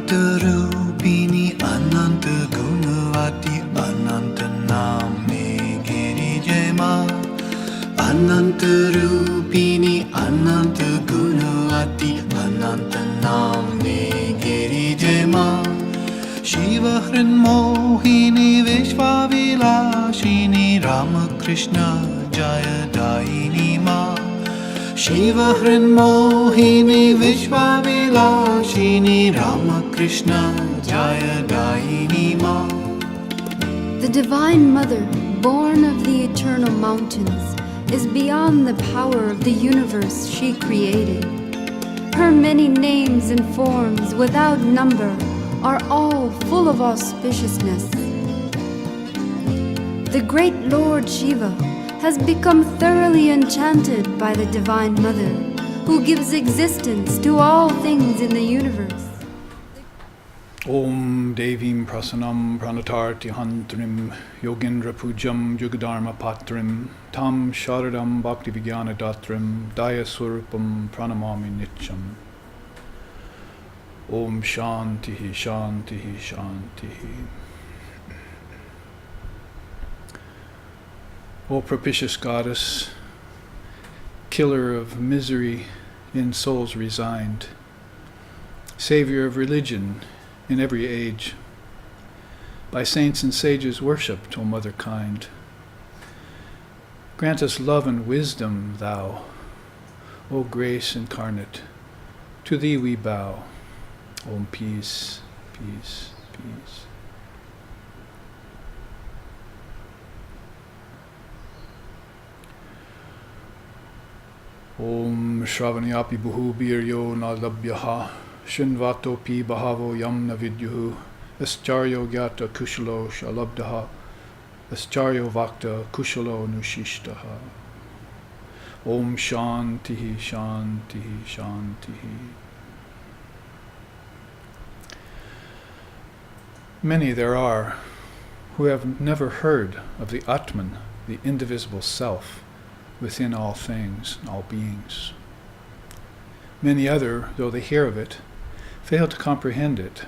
Anantarupini Ananta Gunavati Ananta Namne Girijema Anantarupini Ananta Gunavati Ananta Namne Girijema Shiva Hrinmohini Vishvavilashini Ramakrishna Jaya Daini Ma Shiva Hrinmohini Vishvavilashini Ramakrishna Jaya Daini Ma. The Divine Mother, born of the eternal mountains, is beyond the power of the universe she created. Her many names and forms without number are all full of auspiciousness. The great Lord Shiva has become thoroughly enchanted by the Divine Mother, who gives existence to all things in the universe. Om Devim Prasanam Pranatarti Hantrim Yogindra Pujam Jugadharma Patrim Tam Sharadam Bhakti Vigyana Datrim Daya Surupam Pranamami Nityam. Om Shantihi Shantihi Shantihi. O propitious Goddess, killer of misery in souls resigned, Savior of religion in every age, by saints and sages worshipped, O Mother kind. Grant us love and wisdom, Thou, O grace incarnate, to Thee we bow. Om peace, peace, peace. Om Shravanyapi Buhu Biryo Nalabhyaha Shinvato Pi Bahavo Yam Navidyuhu Ascharyo Gyata Kushalo Shalabdaha Ascharyo Vakta Kushalo Nushishtaha. Om Shantihi Shantihi Shantihi. Many there are who have never heard of the Atman, the indivisible self, within all things, all beings. Many other, though they hear of it, fail to comprehend it.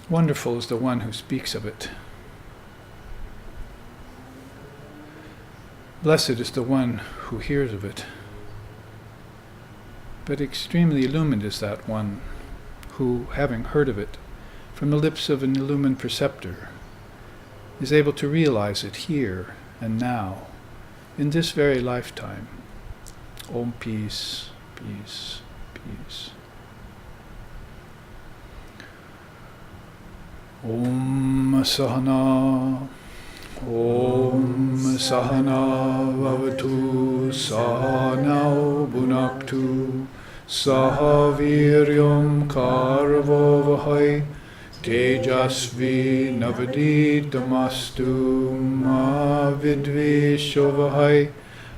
Wonderful is the one who speaks of it. Blessed is the one who hears of it. But extremely illumined is that one who, having heard of it from the lips of an illumined preceptor, is able to realize it here and now, in this very lifetime. Om peace, peace, peace. Om Sahana, Om Sahana Vavatu Sahanau Bhunaktu Sahaviryam Karvo Vahai Tejasvi Navaditamastu Ma Vidveshovahai.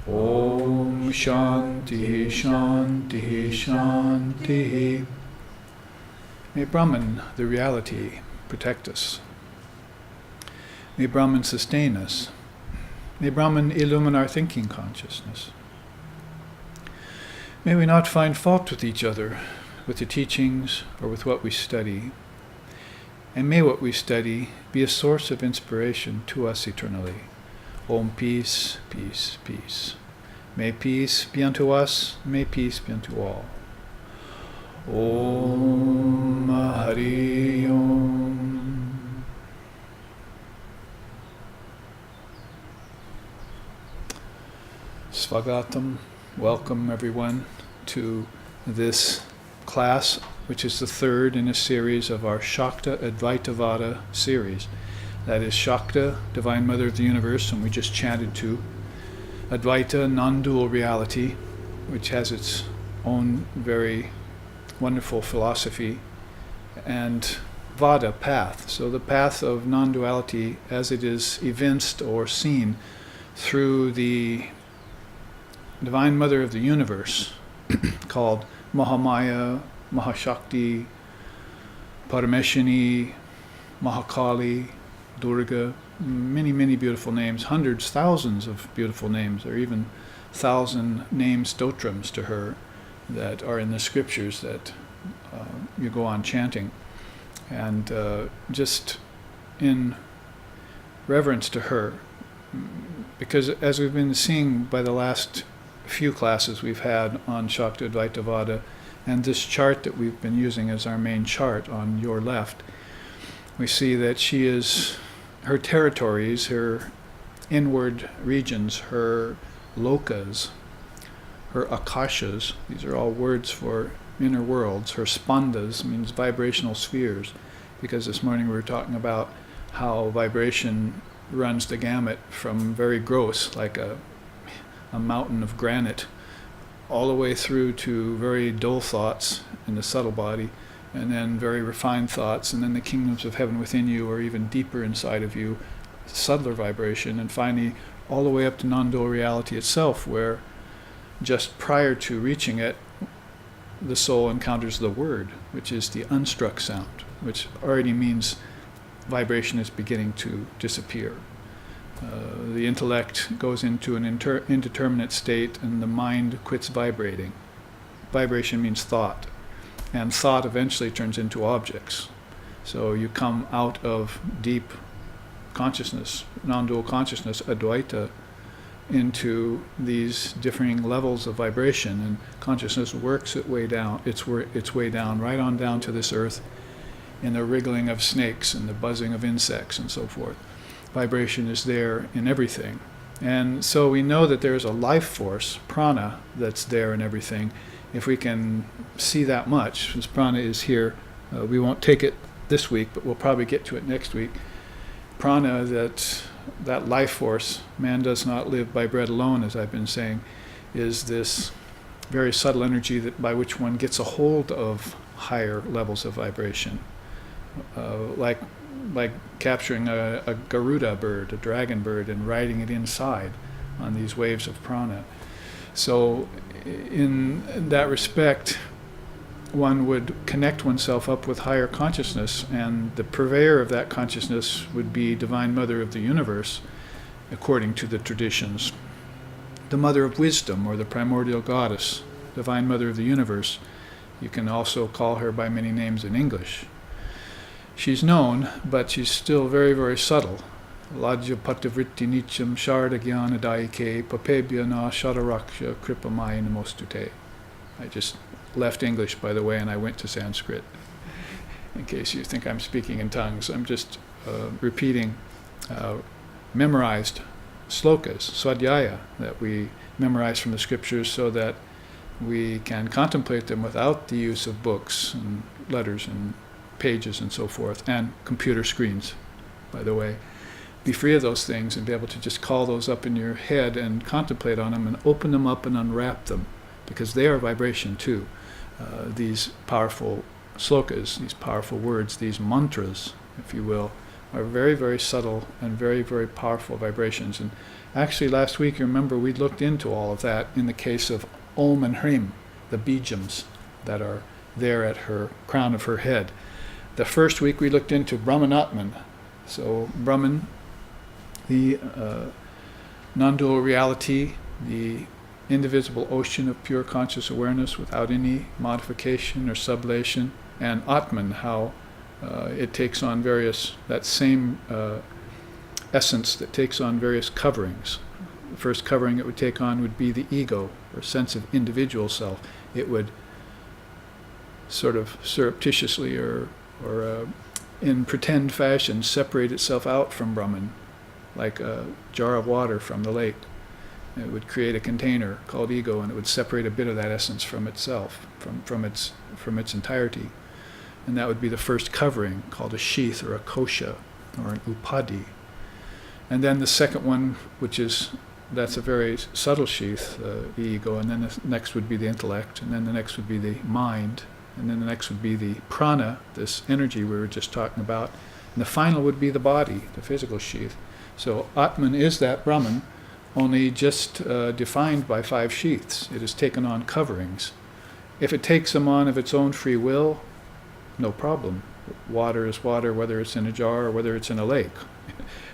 Om Shanti Shanti Shanti. May Brahman, the reality, protect us. May Brahman sustain us. May Brahman illumine our thinking consciousness. May we not find fault with each other, with the teachings, or with what we study. And may what we study be a source of inspiration to us eternally. Om peace, peace, peace. May peace be unto us, may peace be unto all. Om Hari Om. Svagatam, welcome everyone to this class, which is the third in a series of our Shakta Advaitavada series. That is Shakta, Divine Mother of the Universe, and we just chanted to Advaita, non-dual reality, which has its own very wonderful philosophy, and Vada, path. So the path of non-duality as it is evinced or seen through the Divine Mother of the Universe, called Mahamaya, Mahashakti, Parameshini, Mahakali, Durga, many, many beautiful names, hundreds, thousands of beautiful names, or even 1,000 name stotrams to her that are in the scriptures that you go on chanting. And just in reverence to her, because as we've been seeing by the last few classes we've had on Shakta Advaitavada, and this chart that we've been using as our main chart on your left, we see that she is, her territories, her inward regions, her lokas, her akashas, these are all words for inner worlds, her spandas means vibrational spheres, because this morning we were talking about how vibration runs the gamut from very gross, like a mountain of granite, all the way through to very dull thoughts in the subtle body, and then very refined thoughts, and then the kingdoms of heaven within you, or even deeper inside of you, subtler vibration, and finally all the way up to non-dual reality itself, where just prior to reaching it, the soul encounters the word, which is the unstruck sound, which already means vibration is beginning to disappear. The intellect goes into an indeterminate state, and the mind quits vibrating. Vibration means thought, and thought eventually turns into objects. So you come out of deep consciousness, non-dual consciousness, Advaita, into these differing levels of vibration, and consciousness works its way down, right on down to this earth, in the wriggling of snakes and the buzzing of insects and so forth. Vibration is there in everything. And so we know that there is a life force, prana, that's there in everything. If we can see that much, since prana is here, we won't take it this week, but we'll probably get to it next week. Prana, that life force, man does not live by bread alone, as I've been saying, is this very subtle energy that by which one gets a hold of higher levels of vibration, like capturing a Garuda bird, a dragon bird, and riding it inside on these waves of prana. So in that respect, one would connect oneself up with higher consciousness, and the purveyor of that consciousness would be Divine Mother of the Universe, according to the traditions. The Mother of Wisdom, or the Primordial Goddess, Divine Mother of the Universe. You can also call her by many names in English. She's known, but she's still very, very subtle. Lajya Patavritti Nicham Sharda Gyana Daike Papebhya Na Shadaraksha Kripamaya Namostute. I just left English, by the way, and I went to Sanskrit. In case you think I'm speaking in tongues, I'm just repeating memorized slokas, swadhyaya, that we memorize from the scriptures so that we can contemplate them without the use of books and letters and pages and so forth, and computer screens, by the way. Be free of those things and be able to just call those up in your head and contemplate on them and open them up and unwrap them, because they are vibration too. These powerful slokas, these powerful words, these mantras, if you will, are very, very subtle and very, very powerful vibrations. And actually last week, you remember, we looked into all of that in the case of Om and Hrim, the bijams that are there at her crown of her head. The first week we looked into Brahmanatman. So Brahman, the non-dual reality, the indivisible ocean of pure conscious awareness without any modification or sublation, and Atman, how it takes on that same essence that takes on various coverings. The first covering it would take on would be the ego, or sense of individual self. It would sort of surreptitiously or in pretend fashion separate itself out from Brahman, like a jar of water from the lake. It would create a container called ego, and it would separate a bit of that essence from itself, from its entirety. And that would be the first covering, called a sheath or a kosha or an upadi. And then the second one, that's a very subtle sheath, the ego, and then the next would be the intellect, and then the next would be the mind, and then the next would be the prana, this energy we were just talking about, and the final would be the body, the physical sheath. So Atman is that Brahman, only just defined by 5 sheaths. It has taken on coverings. If it takes them on of its own free will, no problem. Water is water, whether it's in a jar or whether it's in a lake.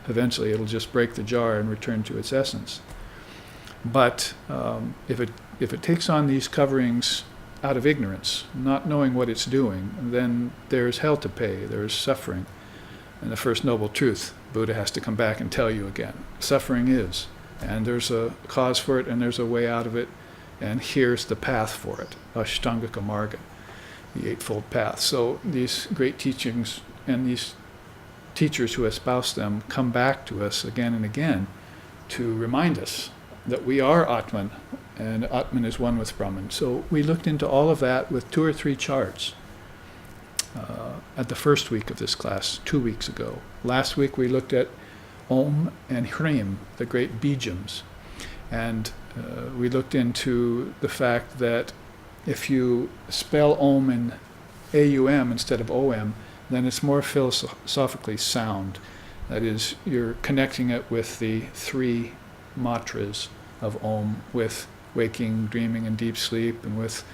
Eventually it'll just break the jar and return to its essence. But if it takes on these coverings out of ignorance, not knowing what it's doing, then there's hell to pay, there's suffering. And the first noble truth, Buddha has to come back and tell you again. Suffering is, and there's a cause for it, and there's a way out of it, and here's the path for it, Ashtangika Marga, the Eightfold Path. So these great teachings and these teachers who espouse them come back to us again and again to remind us that we are Atman, and Atman is one with Brahman. So we looked into all of that with 2 or 3 charts at the first week of this class, 2 weeks ago. Last week we looked at Om and Hrim, the great Bijams. And we looked into the fact that if you spell Om in AUM instead of OM, then it's more philosophically sound. That is, you're connecting it with the 3 matras of Om, with waking, dreaming, and deep sleep, and with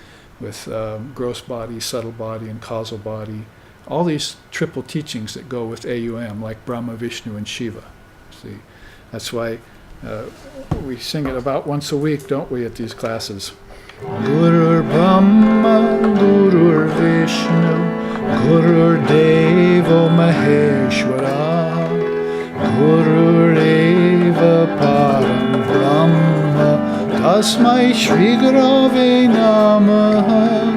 gross body, subtle body, and causal body. All these triple teachings that go with AUM, like Brahma, Vishnu, and Shiva. See, that's why we sing it about once a week, don't we, at these classes? Gurur Brahma, Gurur Vishnu, Gurur Devo Maheshwara, Gurur Eva Param Brahma, Tasmai Shri Gurave Namaha.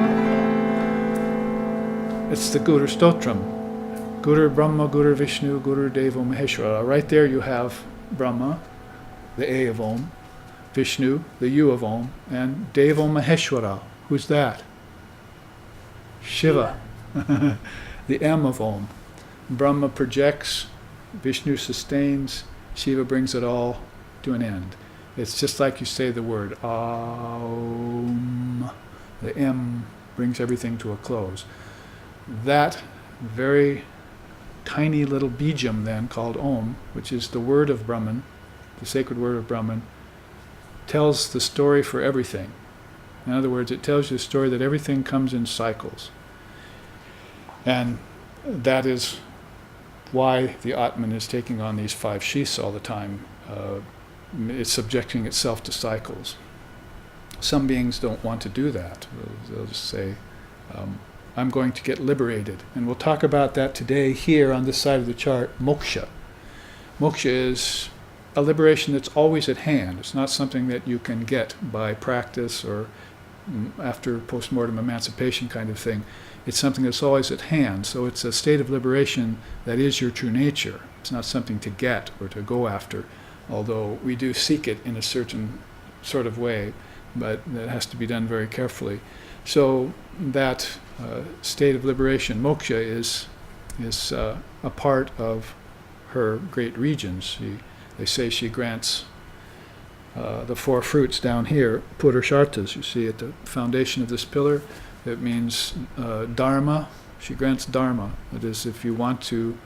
It's the Guru Stotram. Guru Brahma, Guru Vishnu, Guru Devo Maheshwara. Right there you have Brahma, the A of Om, Vishnu, the U of Om, and Devo Maheshwara. Who's that? Shiva, the M of Om. Brahma projects, Vishnu sustains, Shiva brings it all to an end. It's just like you say the word Aum. The M brings everything to a close. That very tiny little bijam then called Om, which is the word of Brahman, the sacred word of Brahman, tells the story for everything. In other words, it tells you the story that everything comes in cycles. And that is why the Atman is taking on these 5 sheaths all the time. It's subjecting itself to cycles. Some beings don't want to do that. They'll just say, I'm going to get liberated. And we'll talk about that today here on this side of the chart, moksha. Moksha is a liberation that's always at hand. It's not something that you can get by practice or after post-mortem emancipation kind of thing. It's something that's always at hand. So it's a state of liberation that is your true nature. It's not something to get or to go after, although we do seek it in a certain sort of way, but that has to be done very carefully. So that state of liberation, moksha, is a part of her great regions. They say she grants the 4 fruits down here, Purusharthas, you see at the foundation of this pillar. It means dharma. She grants dharma. That is, if you want to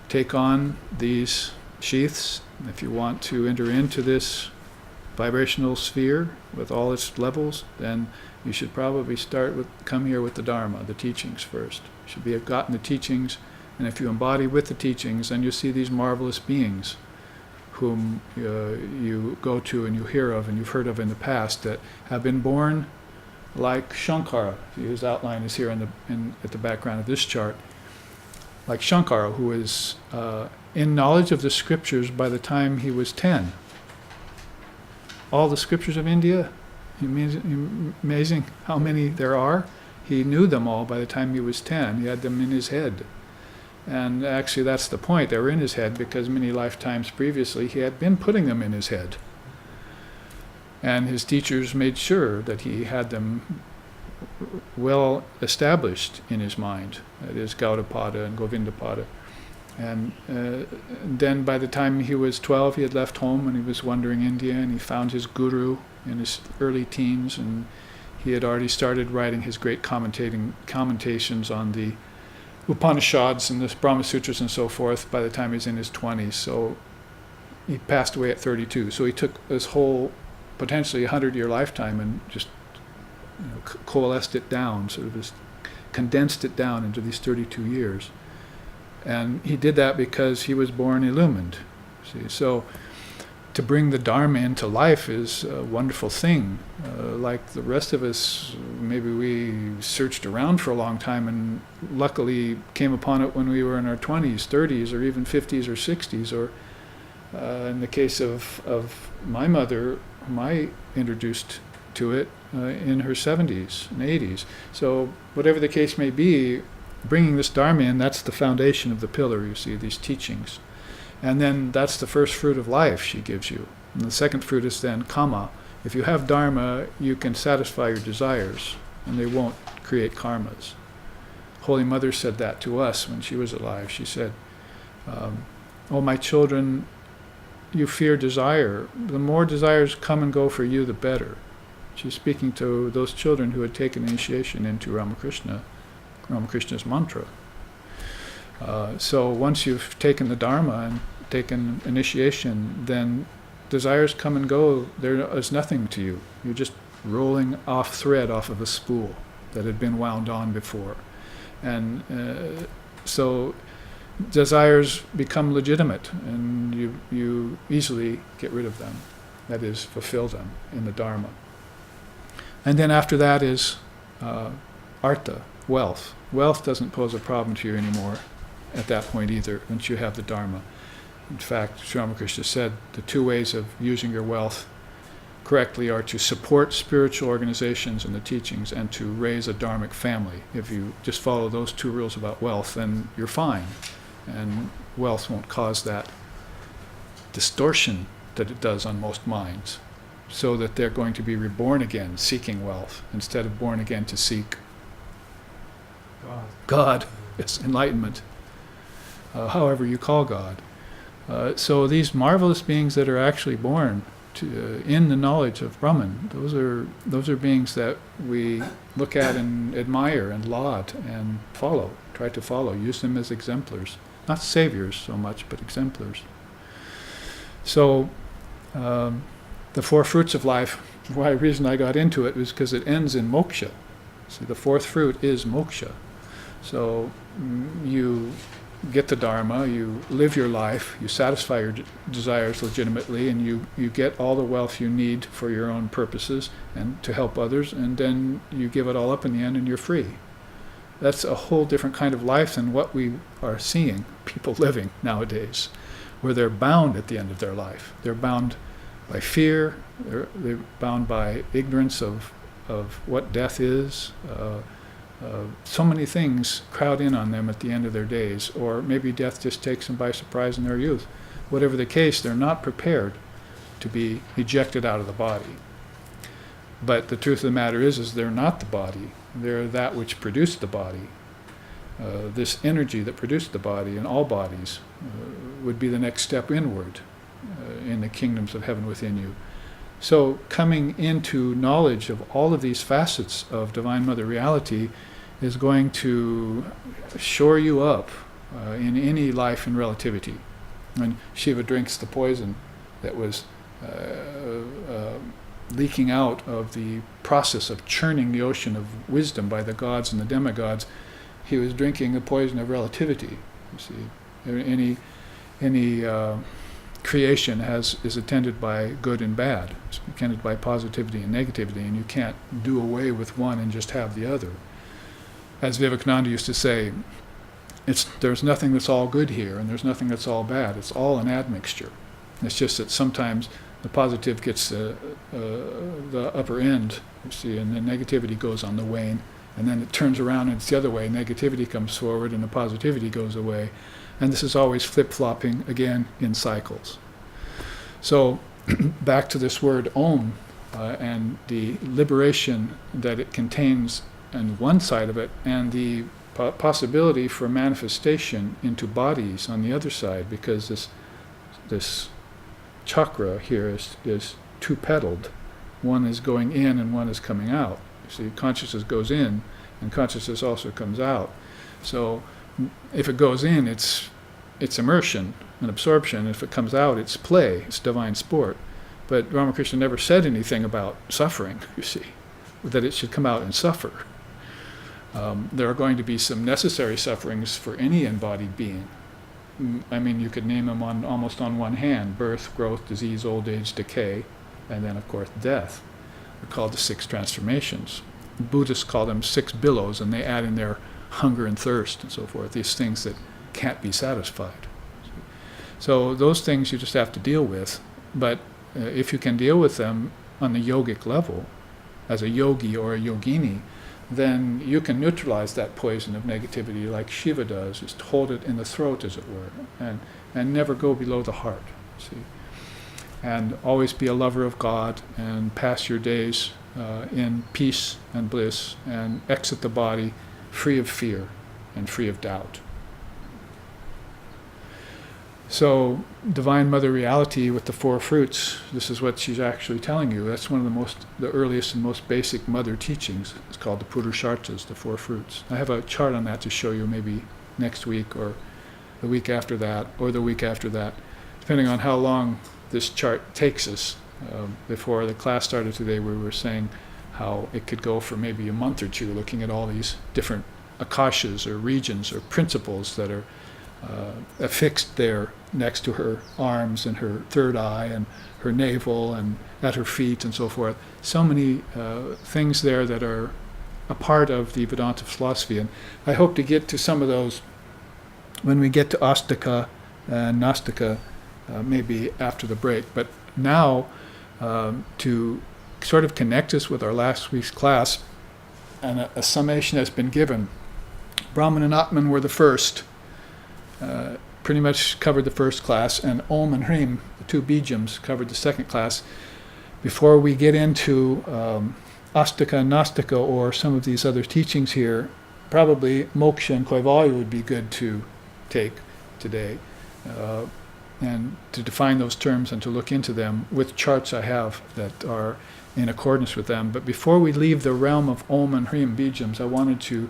take on these sheaths, if you want to enter into this vibrational sphere with all its levels, then you should probably come here with the dharma, the teachings first. You should have gotten the teachings, and if you embody with the teachings, then you see these marvelous beings whom you go to and you hear of and you've heard of in the past that have been born like Shankara. His outline is here at the background of this chart. Like Shankara, who is in knowledge of the scriptures by the time he was 10. All the scriptures of India, amazing how many there are. He knew them all by the time he was 10. He had them in his head. And actually that's the point. They were in his head because many lifetimes previously he had been putting them in his head. And his teachers made sure that he had them well established in his mind. That is Gaudapada and Govindapada. And then by the time he was 12, he had left home and he was wandering India, and he found his guru in his early teens, and he had already started writing his great commentations on the Upanishads and the Brahma Sutras and so forth by the time he was in his 20s. So he passed away at 32. So he took this whole potentially 100-year lifetime and just coalesced it down, sort of just condensed it down into these 32 years. And he did that because he was born illumined. See, so to bring the Dharma into life is a wonderful thing. Like the rest of us, maybe we searched around for a long time and luckily came upon it when we were in our 20s, 30s, or even 50s or 60s. Or in the case of my mother, whom I introduced to it in her 70s and 80s. So whatever the case may be, bringing this Dharma in, that's the foundation of the pillar, you see, these teachings. And then that's the first fruit of life she gives you. And the second fruit is then karma. If you have Dharma, you can satisfy your desires, and they won't create karmas. Holy Mother said that to us when she was alive. She said, "Oh, my children, you fear desire. The more desires come and go for you, the better." She's speaking to those children who had taken initiation into Ramakrishna's mantra. So once you've taken the Dharma and taken initiation, then desires come and go. There is nothing to you. You're just rolling off thread off of a spool that had been wound on before. And so desires become legitimate, and you easily get rid of them. That is, fulfill them in the Dharma. And then after that is artha, wealth. Wealth doesn't pose a problem to you anymore at that point either, once you have the Dharma. In fact, Sri Ramakrishna said the two ways of using your wealth correctly are to support spiritual organizations and the teachings and to raise a dharmic family. If you just follow those two rules about wealth, then you're fine. And wealth won't cause that distortion that it does on most minds, so that they're going to be reborn again seeking wealth instead of born again to seek God. It's enlightenment, however you call God. So these marvelous beings that are actually born in the knowledge of Brahman, those are beings that we look at and admire and laud and follow, try to follow, use them as exemplars. Not saviors so much, but exemplars. So the four fruits of life, the reason I got into it was because it ends in moksha. See, the fourth fruit is moksha. So you get the Dharma, you live your life, you satisfy your desires legitimately, and you get all the wealth you need for your own purposes and to help others, and then you give it all up in the end and you're free. That's a whole different kind of life than what we are seeing people living nowadays, where they're bound at the end of their life. They're bound by fear, they're bound by ignorance of what death is. So many things crowd in on them at the end of their days, or maybe death just takes them by surprise in their youth. Whatever the case, they're not prepared to be ejected out of the body. But the truth of the matter is they're not the body. They're that which produced the body. This energy that produced the body and all bodies would be the next step inward in the kingdoms of heaven within you. So coming into knowledge of all of these facets of Divine Mother reality is going to shore you up in any life in relativity. When Shiva drinks the poison that was leaking out of the process of churning the ocean of wisdom by the gods and the demigods, he was drinking the poison of relativity. You see, any creation is attended by good and bad. It's attended by positivity and negativity, and you can't do away with one and just have the other. As Vivekananda used to say, there's nothing that's all good here, and there's nothing that's all bad. It's all an admixture. It's just that sometimes the positive gets the upper end, you see, and the negativity goes on the wane, and then it turns around and it's the other way. Negativity comes forward and the positivity goes away. And this is always flip-flopping, again, in cycles. So back to this word Om and the liberation that it contains on one side of it, and the possibility for manifestation into bodies on the other side, because this chakra here is two-petaled. One is going in and one is coming out. See, consciousness goes in and consciousness also comes out. So if it goes in, it's immersion and absorption. If it comes out, it's play, it's divine sport. But Ramakrishna never said anything about suffering, you see, that it should come out and suffer. There are going to be some necessary sufferings for any embodied being. I mean, you could name them almost on one hand: birth, growth, disease, old age, decay, and then, of course, death. They're called the six transformations. Buddhists call them six billows, and they add in their hunger and thirst and so forth, these things that can't be satisfied. So those things you just have to deal with, but if you can deal with them on the yogic level, as a yogi or a yogini, then you can neutralize that poison of negativity like Shiva does, just hold it in the throat, as it were, and never go below the heart, see. And always be a lover of God and pass your days in peace and bliss, and exit the body free of fear and free of doubt. So, Divine Mother Reality with the four fruits, this is what she's actually telling you. That's one of the earliest and most basic mother teachings. It's called the Purusharthas, the four fruits. I have a chart on that to show you maybe next week or the week after that or the week after that, depending on how long this chart takes us. Before the class started today, we were saying how it could go for maybe a month or two, looking at all these different akashas or regions or principles that are affixed there next to her arms and her third eye and her navel and at her feet and so forth. So many things there that are a part of the Vedanta philosophy. And I hope to get to some of those when we get to Astika and Nastika, maybe after the break. But now, to sort of connect us with our last week's class, and a summation has been given. Brahman and Atman were the first, pretty much covered the first class, and Om and Hrim, the two bijams, covered the second class. Before we get into Astika and Nastika or some of these other teachings here, probably Moksha and Kaivalya would be good to take today, and to define those terms and to look into them with charts I have that are in accordance with them. But before we leave the realm of Om and Hrim bijams, I wanted to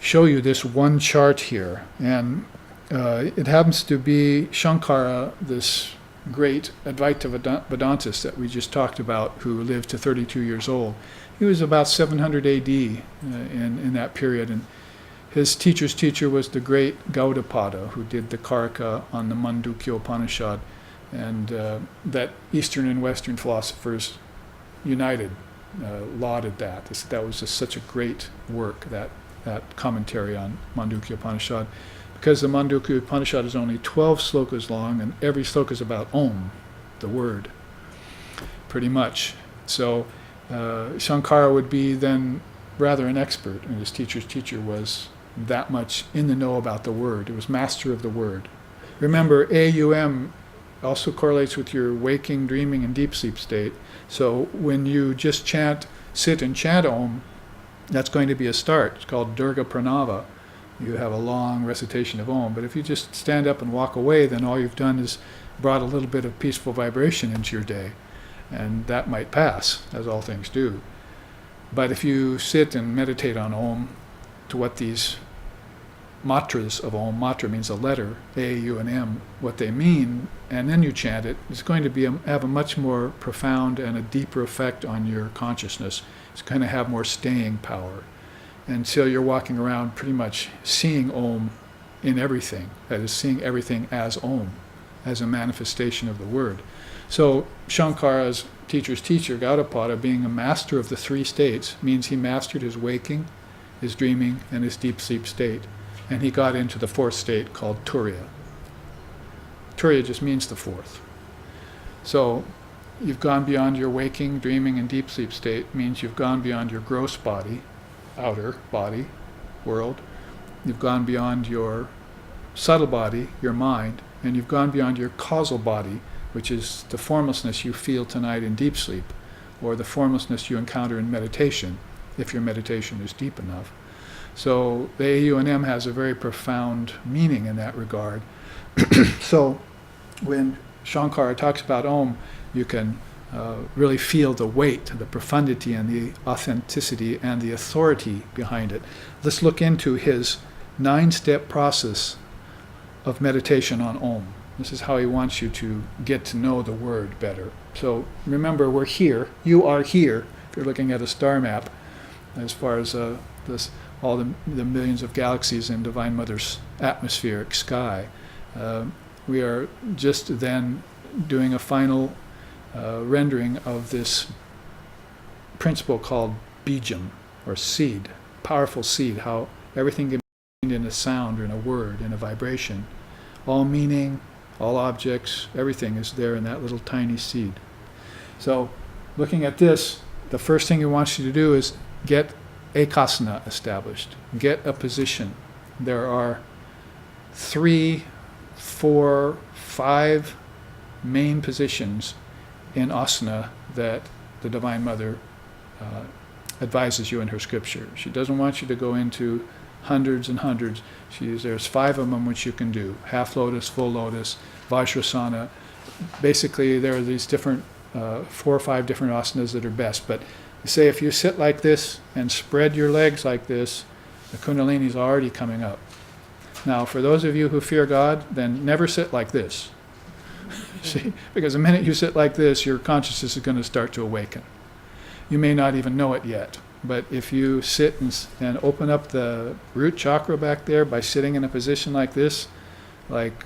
show you this one chart here. And it happens to be Shankara, this great Advaita Vedantist that we just talked about, who lived to 32 years old. He was about 700 AD in that period, and his teacher's teacher was the great Gaudapada, who did the Karika on the Mandukya Upanishad, and that Eastern and Western philosophers united, lauded that. That was just such a great work, that commentary on Mandukya Upanishad, because the Mandukya Upanishad is only 12 slokas long, and every sloka is about Om, the word, pretty much. So Shankara would be then rather an expert, and his teacher's teacher was that much in the know about the word. It was master of the word. Remember, AUM also correlates with your waking, dreaming, and deep sleep state. So when you just sit and chant Om, that's going to be a start. It's called Durga Pranava. You have a long recitation of Om. But if you just stand up and walk away, then all you've done is brought a little bit of peaceful vibration into your day. And that might pass, as all things do. But if you sit and meditate on Om, to what these matras of Om, matra means a letter, A, U, and M, what they mean, and then you chant it, it's going to have a much more profound and a deeper effect on your consciousness. It's going to have more staying power. And so you're walking around pretty much seeing Om in everything, that is, seeing everything as Om, as a manifestation of the word. So Shankara's teacher's teacher, Gaudapada, being a master of the three states, means he mastered his waking, his dreaming, and his deep sleep state. And he got into the fourth state called Turiya. Turiya just means the fourth. So you've gone beyond your waking, dreaming, and deep sleep state, means you've gone beyond your gross body, outer body, world. You've gone beyond your subtle body, your mind, and you've gone beyond your causal body, which is the formlessness you feel tonight in deep sleep, or the formlessness you encounter in meditation, if your meditation is deep enough. So the AUM has a very profound meaning in that regard. So when Shankara talks about Om, you can really feel the weight, the profundity, and the authenticity and the authority behind it. Let's look into his 9-step process of meditation on Om. This is how he wants you to get to know the word better. So remember, we're here. You are here. If you're looking at a star map, as far as this all the millions of galaxies in Divine Mother's atmospheric sky. We are just then doing a final rendering of this principle called bijam, or seed, powerful seed, how everything can be in a sound or in a word, in a vibration. All meaning, all objects, everything is there in that little tiny seed. So looking at this, the first thing he wants you to do is get ekasana established. Get a position. There are 3, 4, 5 main positions in asana that the Divine Mother advises you in her scripture. She doesn't want you to go into hundreds and hundreds. There's 5 of them which you can do. Half lotus, full lotus, vajrasana. Basically, there are these different 4 or 5 different asanas that are best. But say if you sit like this and spread your legs like this, the kundalini is already coming up. Now, for those of you who fear God, then never sit like this. See, because the minute you sit like this, your consciousness is going to start to awaken. You may not even know it yet, but if you sit and open up the root chakra back there by sitting in a position like this, like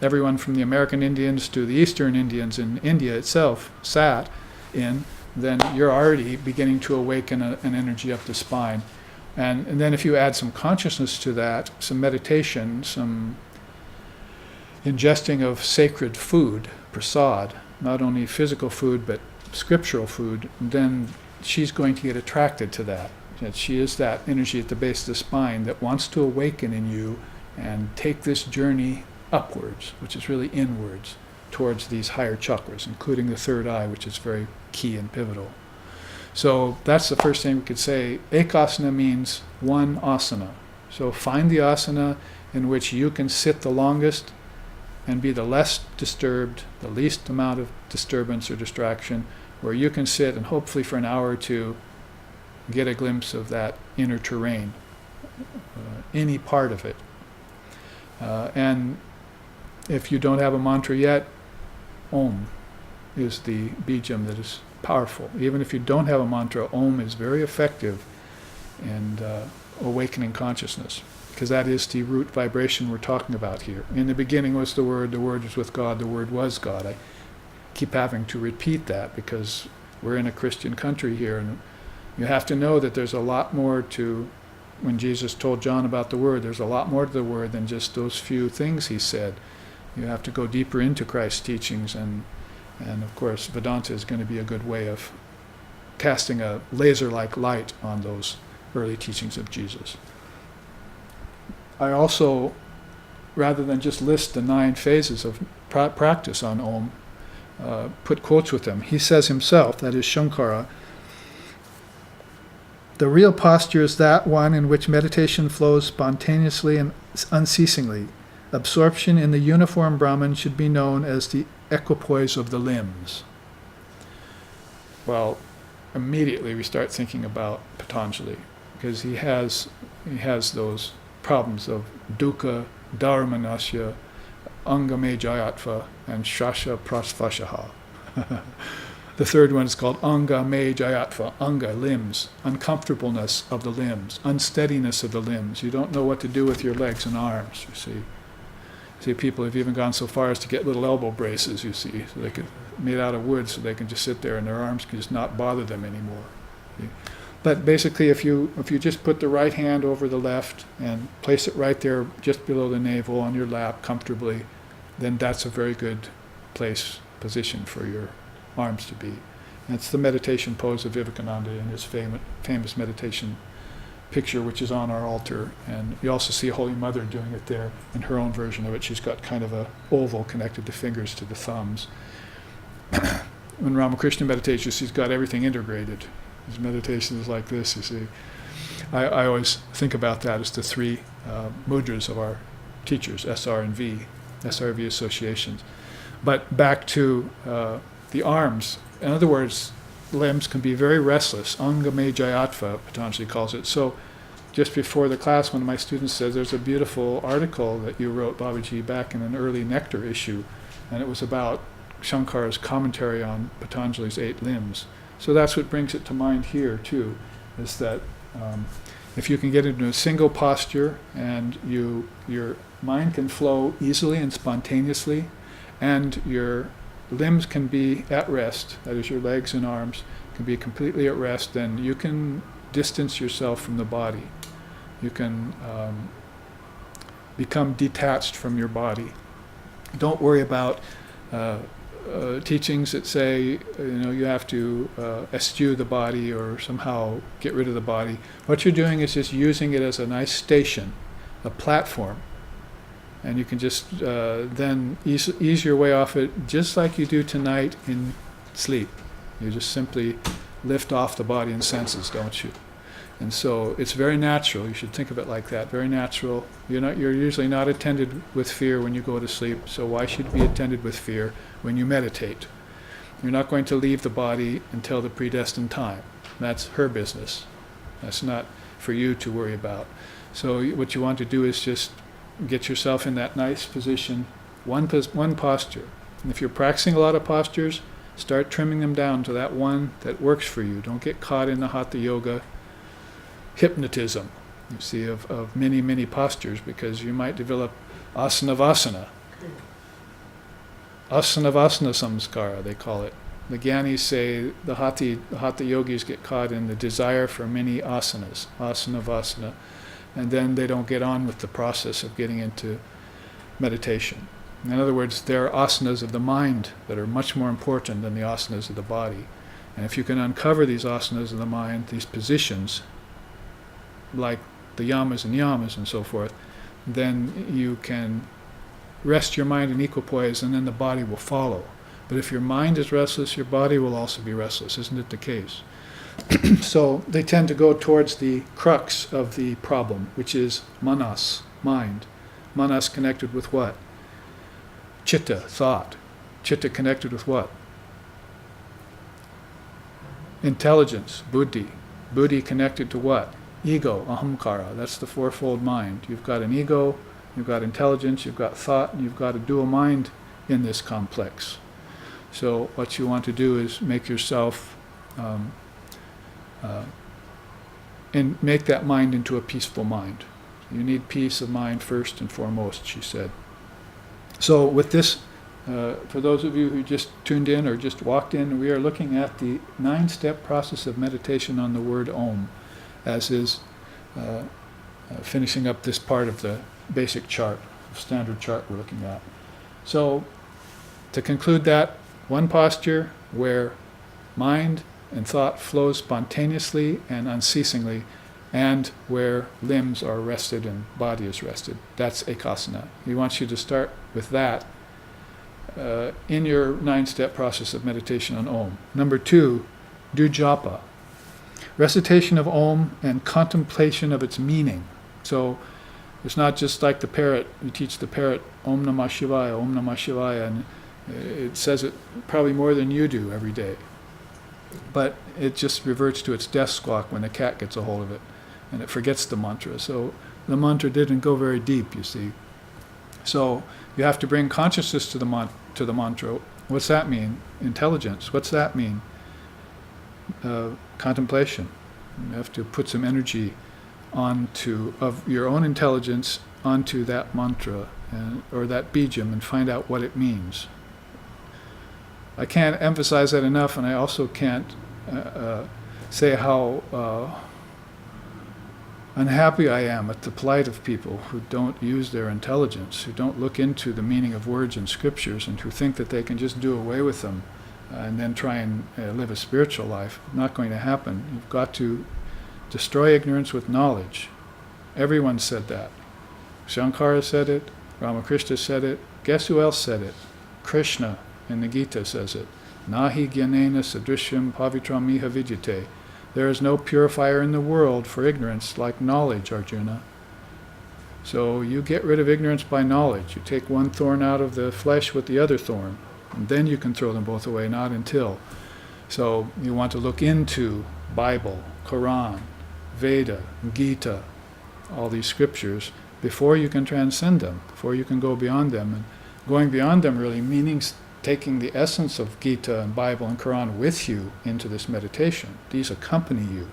everyone from the American Indians to the Eastern Indians in India itself sat in, then you're already beginning to awaken an energy up the spine. And then if you add some consciousness to that, some meditation, some ingesting of sacred food, prasad, not only physical food but scriptural food, then she's going to get attracted to that. That she is that energy at the base of the spine that wants to awaken in you and take this journey upwards, which is really inwards, towards these higher chakras, including the third eye, which is very key and pivotal. So that's the first thing we could say. Ekasana means one asana. So find the asana in which you can sit the longest and be the less disturbed, the least amount of disturbance or distraction, where you can sit and hopefully for an hour or two get a glimpse of that inner terrain, any part of it. And if you don't have a mantra yet, Om is the bijam that is powerful. Even if you don't have a mantra, Om is very effective in awakening consciousness, because that is the root vibration we're talking about here. In the beginning was the Word was with God, the Word was God. I keep having to repeat that because we're in a Christian country here, and you have to know that there's a lot more to, when Jesus told John about the Word, there's a lot more to the Word than just those few things he said. You have to go deeper into Christ's teachings, and of course Vedanta is going to be a good way of casting a laser-like light on those early teachings of Jesus. I also, rather than just list the 9 phases of practice on Om, put quotes with them. He says himself, that is Shankara, the real posture is that one in which meditation flows spontaneously and unceasingly. Absorption in the uniform Brahman should be known as the equipoise of the limbs. Well, immediately we start thinking about Patanjali, because he has those problems of dukkha, dharmanasya, angame jayatva, and shasha prasvashaha. The third one is called anga me jayatva, anga, limbs, uncomfortableness of the limbs, unsteadiness of the limbs. You don't know what to do with your legs and arms, you see. See, people have even gone so far as to get little elbow braces, you see, so they could, made out of wood, so they can just sit there and their arms can just not bother them anymore. See? But basically, if you just put the right hand over the left and place it right there just below the navel on your lap comfortably, then that's a very good position for your arms to be. That's the meditation pose of Vivekananda in his famous meditation picture, which is on our altar. And you also see Holy Mother doing it there in her own version of it. She's got kind of a oval connected the fingers to the thumbs. When Ramakrishna meditates, she's got everything integrated. His meditation is like this, you see. I always think about that as the 3 mudras of our teachers, SR and V, SRV associations. But back to the arms. In other words, limbs can be very restless. Angame jayatva, Patanjali calls it. So just before the class, one of my students said, there's a beautiful article that you wrote, Babaji, back in an early Nectar issue, and it was about Shankara's commentary on Patanjali's 8 limbs. So that's what brings it to mind here, too, is that If you can get into a single posture and your mind can flow easily and spontaneously, and your limbs can be at rest, that is your legs and arms can be completely at rest, then you can distance yourself from the body. You can become detached from your body. Don't worry about teachings that say you have to eschew the body or somehow get rid of the body. What you're doing is just using it as a nice station, a platform, and you can just then ease your way off it, just like you do tonight in sleep. You just simply lift off the body and senses, don't you? And so it's very natural. You should think of it like that. Very natural. You're usually not attended with fear when you go to sleep. So why should you be attended with fear when you meditate? You're not going to leave the body until the predestined time. That's her business. That's not for you to worry about. So what you want to do is just get yourself in that nice position, one posture. And if you're practicing a lot of postures, start trimming them down to that one that works for you. Don't get caught in the Hatha Yoga hypnotism, you see, of many, many postures, because you might develop asanavasana. Asanavasana samskara, they call it. The Gyanis say the Hatha yogis get caught in the desire for many asanas, asanavasana, and then they don't get on with the process of getting into meditation. In other words, there are asanas of the mind that are much more important than the asanas of the body. And if you can uncover these asanas of the mind, these positions, like the yamas and yamas and so forth, then you can rest your mind in equipoise, and then the body will follow. But if your mind is restless, your body will also be restless. Isn't it the case? So they tend to go towards the crux of the problem, which is manas, mind. Manas connected with what? Chitta, thought. Chitta connected with what? Intelligence, buddhi. Buddhi connected to what? Ego, ahamkara. That's the fourfold mind. You've got an ego, you've got intelligence, you've got thought, and you've got a dual mind in this complex. So what you want to do is make yourself and make that mind into a peaceful mind. You need peace of mind first and foremost, she said. So with this, for those of you who just tuned in or just walked in, we are looking at the 9-step process of meditation on the word Om, as is finishing up this part of the basic chart, standard chart we're looking at. So to conclude that, one posture where mind and thought flows spontaneously and unceasingly, and where limbs are rested and body is rested. That's ekasana. He wants you to start with that in your 9-step process of meditation on Om. Number 2, do japa. Recitation of Om and contemplation of its meaning. So it's not just like the parrot. You teach the parrot Om Namah Shivaya, Om Namah Shivaya, and it says it probably more than you do every day. But it just reverts to its death squawk when the cat gets a hold of it, and it forgets the mantra. So the mantra didn't go very deep, you see. So you have to bring consciousness to the mantra. What's that mean? Intelligence. What's that mean? Contemplation. You have to put some energy of your own intelligence onto that mantra or that bijam and find out what it means. I can't emphasize that enough, and I also can't say how unhappy I am at the plight of people who don't use their intelligence, who don't look into the meaning of words and scriptures, and who think that they can just do away with them and then try and live a spiritual life. Not going to happen. You've got to destroy ignorance with knowledge. Everyone said that. Shankara said it, Ramakrishna said it. Guess who else said it? Krishna in the Gita says it. Nahi gyanena sadrishyam pavitram iha vidyate. There is no purifier in the world for ignorance like knowledge, Arjuna. So you get rid of ignorance by knowledge. You take one thorn out of the flesh with the other thorn, and then you can throw them both away, not until. So you want to look into Bible, Quran, Veda, Gita, all these scriptures, before you can transcend them, before you can go beyond them. And going beyond them really means taking the essence of Gita and Bible and Quran with you into this meditation. These accompany you.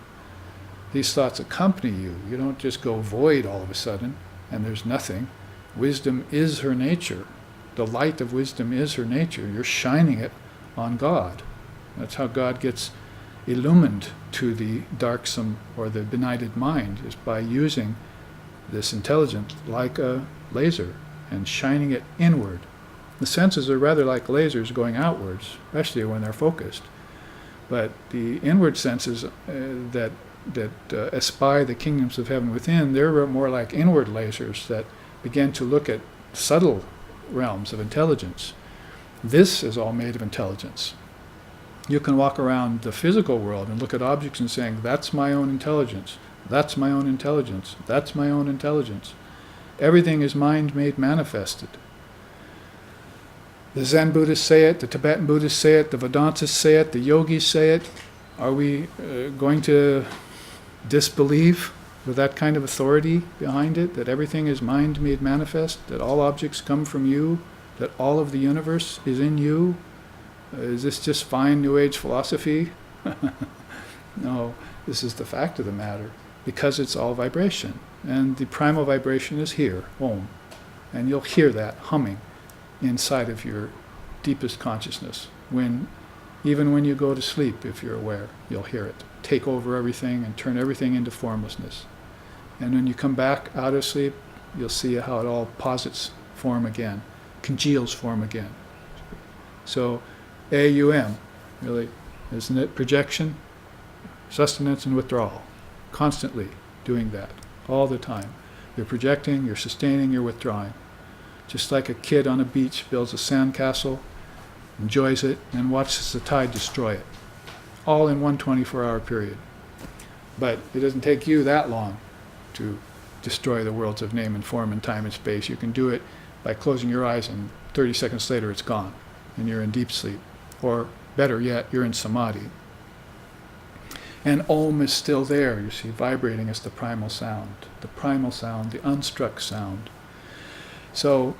These thoughts accompany you. You don't just go void all of a sudden and there's nothing. Wisdom is her nature. The light of wisdom is her nature. You're shining it on God. That's how God gets illumined to the darksome or the benighted mind, is by using this intelligence like a laser and shining it inward. The senses are rather like lasers going outwards, especially when they're focused. But the inward senses that espy the kingdoms of heaven within, they're more like inward lasers that begin to look at subtle realms of intelligence. This is all made of intelligence. You can walk around the physical world and look at objects and saying, that's my own intelligence, that's my own intelligence, that's my own intelligence. Everything is mind made manifested. The Zen Buddhists say it, the Tibetan Buddhists say it, the Vedantists say it, the yogis say it. Are we going to disbelieve with that kind of authority behind it, that everything is mind made manifest, that all objects come from you, that all of the universe is in you? Is this just fine New Age philosophy? No, this is the fact of the matter, because it's all vibration. And the primal vibration is here, Om. And you'll hear that humming inside of your deepest consciousness. Even when you go to sleep, if you're aware, you'll hear it take over everything and turn everything into formlessness. And when you come back out of sleep, you'll see how it all posits form again, congeals form again. So AUM, really, isn't it? Projection, sustenance, and withdrawal. Constantly doing that, all the time. You're projecting, you're sustaining, you're withdrawing. Just like a kid on a beach builds a sandcastle, enjoys it, and watches the tide destroy it. All in one 24-hour period. But it doesn't take you that long to destroy the worlds of name and form and time and space. You can do it by closing your eyes, and 30 seconds later it's gone, and you're in deep sleep. Or better yet, you're in samadhi. And Om is still there, you see, vibrating as the primal sound, the unstruck sound. So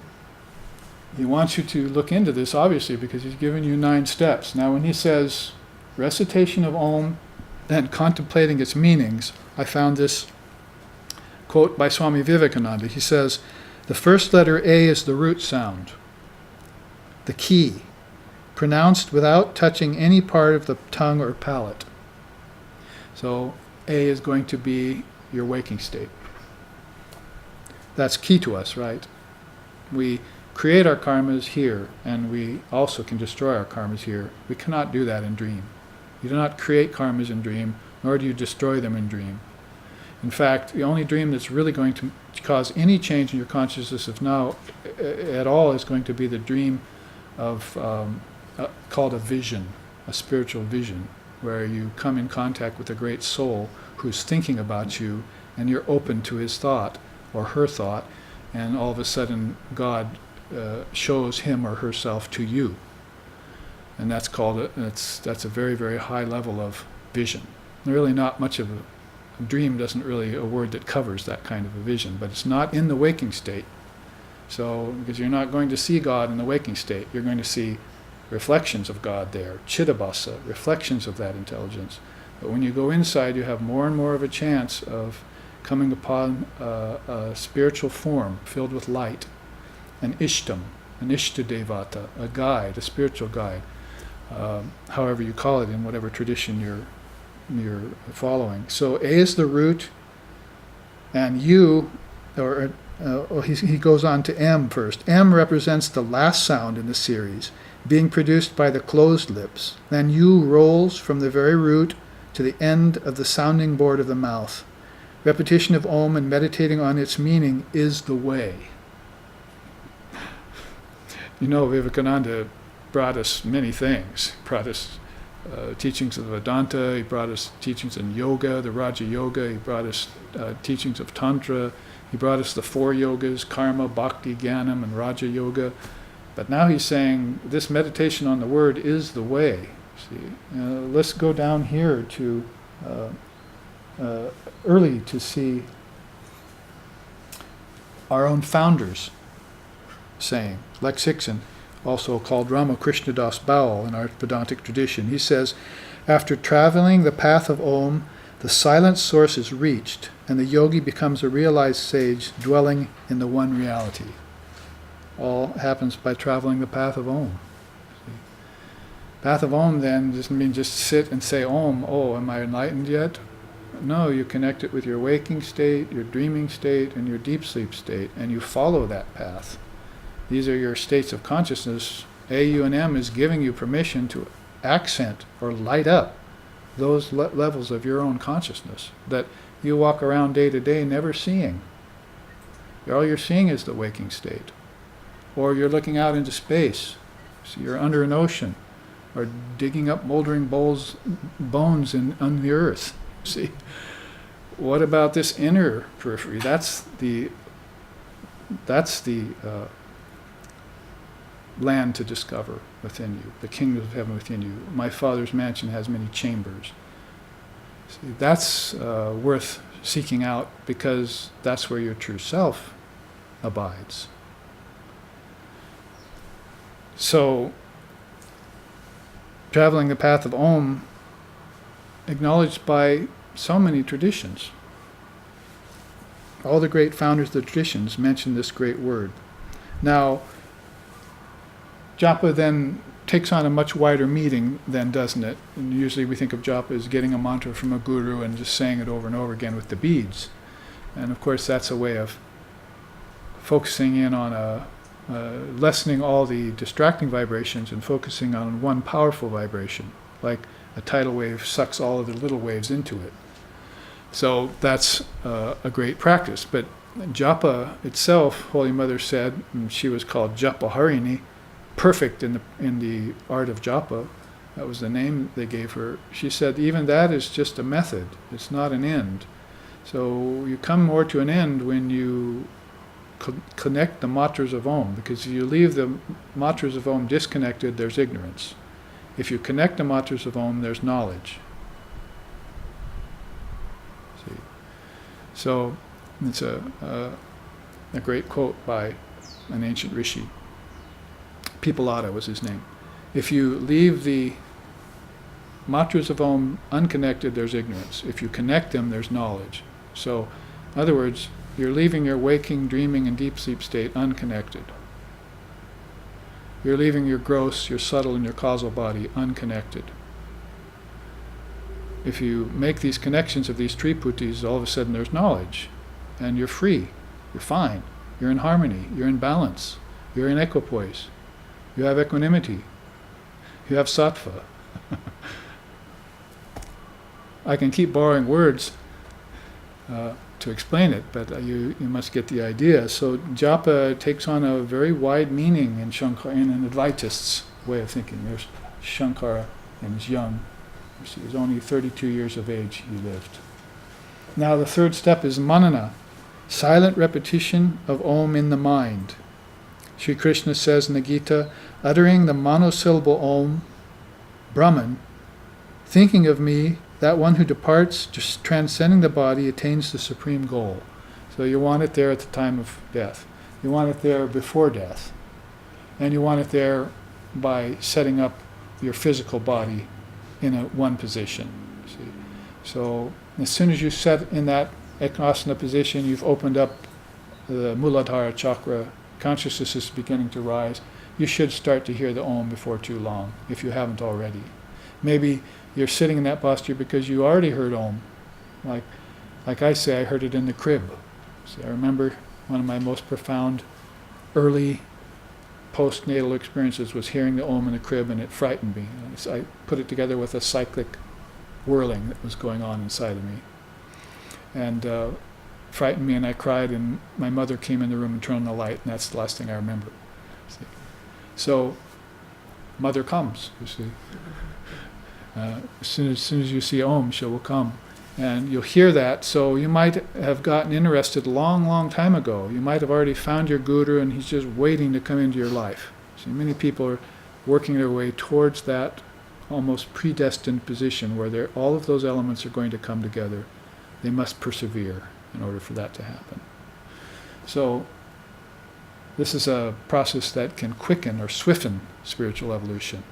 he wants you to look into this, obviously, because he's given you 9 steps. Now when he says recitation of Om and contemplating its meanings, I found this quote by Swami Vivekananda. He says, the first letter A is the root sound, the key, pronounced without touching any part of the tongue or palate. So A is going to be your waking state. That's key to us, right? We create our karmas here, and we also can destroy our karmas here. We cannot do that in dream. You do not create karmas in dream, nor do you destroy them in dream. In fact, the only dream that's really going to cause any change in your consciousness, if now at all, is going to be the dream of called a vision, a spiritual vision, where you come in contact with a great soul who's thinking about you, and you're open to his thought or her thought, and all of a sudden God shows him or herself to you. And that's that's a very, very high level of vision. Really not much of a dream, doesn't really a word that covers that kind of a vision, but it's not in the waking state. So, because you're not going to see God in the waking state, you're going to see reflections of God there, chidabhasa, reflections of that intelligence. But when you go inside, you have more and more of a chance of coming upon a spiritual form filled with light, an ishtam, an ishtadevata, a guide, a spiritual guide, however you call it in whatever tradition you're following. So A is the root, and U, he goes on to M first. M represents the last sound in the series, being produced by the closed lips. Then U rolls from the very root to the end of the sounding board of the mouth. Repetition of Om and meditating on its meaning is the way. You know, Vivekananda brought us many things. He brought us teachings of Vedanta, he brought us teachings in yoga, the Raja Yoga, he brought us teachings of Tantra, he brought us the 4 yogas, Karma, Bhakti, Jnanam, and Raja Yoga. But now he's saying this meditation on the word is the way. See, let's go down here to early to see our own founders saying. Lex Hixon, also called Ramakrishna Das Baul in our Vedantic tradition, he says, after traveling the path of Om, the silent source is reached, and the yogi becomes a realized sage dwelling in the one reality. All happens by traveling the path of Om. Path of Om then doesn't mean just sit and say Om, oh, am I enlightened yet? No, you connect it with your waking state, your dreaming state, and your deep sleep state, and you follow that path. These are your states of consciousness. AUM is giving you permission to accent or light up those levels of your own consciousness that you walk around day to day never seeing. All you're seeing is the waking state. Or you're looking out into space. So you're under an ocean, or digging up moldering bones on the earth. See? What about this inner periphery? That's the land to discover within you, the kingdom of heaven within you. My Father's mansion has many chambers. See, that's worth seeking out, because that's where your true self abides. So, traveling the path of Om, acknowledged by so many traditions. All the great founders of the traditions mention this great word. Now, japa then takes on a much wider meaning then, doesn't it? And usually we think of japa as getting a mantra from a guru and just saying it over and over again with the beads. And of course that's a way of focusing in on lessening all the distracting vibrations and focusing on one powerful vibration, like a tidal wave sucks all of the little waves into it. So that's a great practice. But japa itself, Holy Mother said, and she was called Japa Harini, perfect in the art of japa. That was the name they gave her. She said even that is just a method. It's not an end. So you come more to an end when you connect the matras of Om, because if you leave the matras of Om disconnected, there's ignorance. If you connect the matras of Om, there's knowledge. See? So it's a great quote by an ancient rishi. Pipalada was his name. If you leave the matras of Om unconnected, there's ignorance. If you connect them, there's knowledge. So, in other words, you're leaving your waking, dreaming, and deep sleep state unconnected. You're leaving your gross, your subtle, and your causal body unconnected. If you make these connections of these triputis, all of a sudden there's knowledge, and you're free, you're fine, you're in harmony, you're in balance, you're in equipoise, you have equanimity, you have sattva. I can keep borrowing words to explain it, but you must get the idea. So japa takes on a very wide meaning in an Advaitist's way of thinking. There's Shankara, and he's young. He was only 32 years of age he lived. Now the third step is manana, silent repetition of Om in the mind. Sri Krishna says in the Gita, uttering the monosyllable Om, Brahman, thinking of me, that one who departs, just transcending the body, attains the supreme goal. So you want it there at the time of death. You want it there before death. And you want it there by setting up your physical body in one position. See? So as soon as you set in that ekasana position, you've opened up the Muladhara chakra, consciousness is beginning to rise. You should start to hear the Om before too long, if you haven't already. Maybe you're sitting in that posture because you already heard Om. Like I say, I heard it in the crib. See, I remember one of my most profound early postnatal experiences was hearing the Om in the crib, and it frightened me. So I put it together with a cyclic whirling that was going on inside of me. And frightened me, and I cried, and my mother came in the room and turned on the light, and that's the last thing I remember. See? So, Mother comes, you see. As soon as you see Om, she will come. And you'll hear that, so you might have gotten interested a long, long time ago. You might have already found your guru, and he's just waiting to come into your life. See, many people are working their way towards that almost predestined position where all of those elements are going to come together. They must persevere in order for that to happen. So this is a process that can quicken or swiffen spiritual evolution.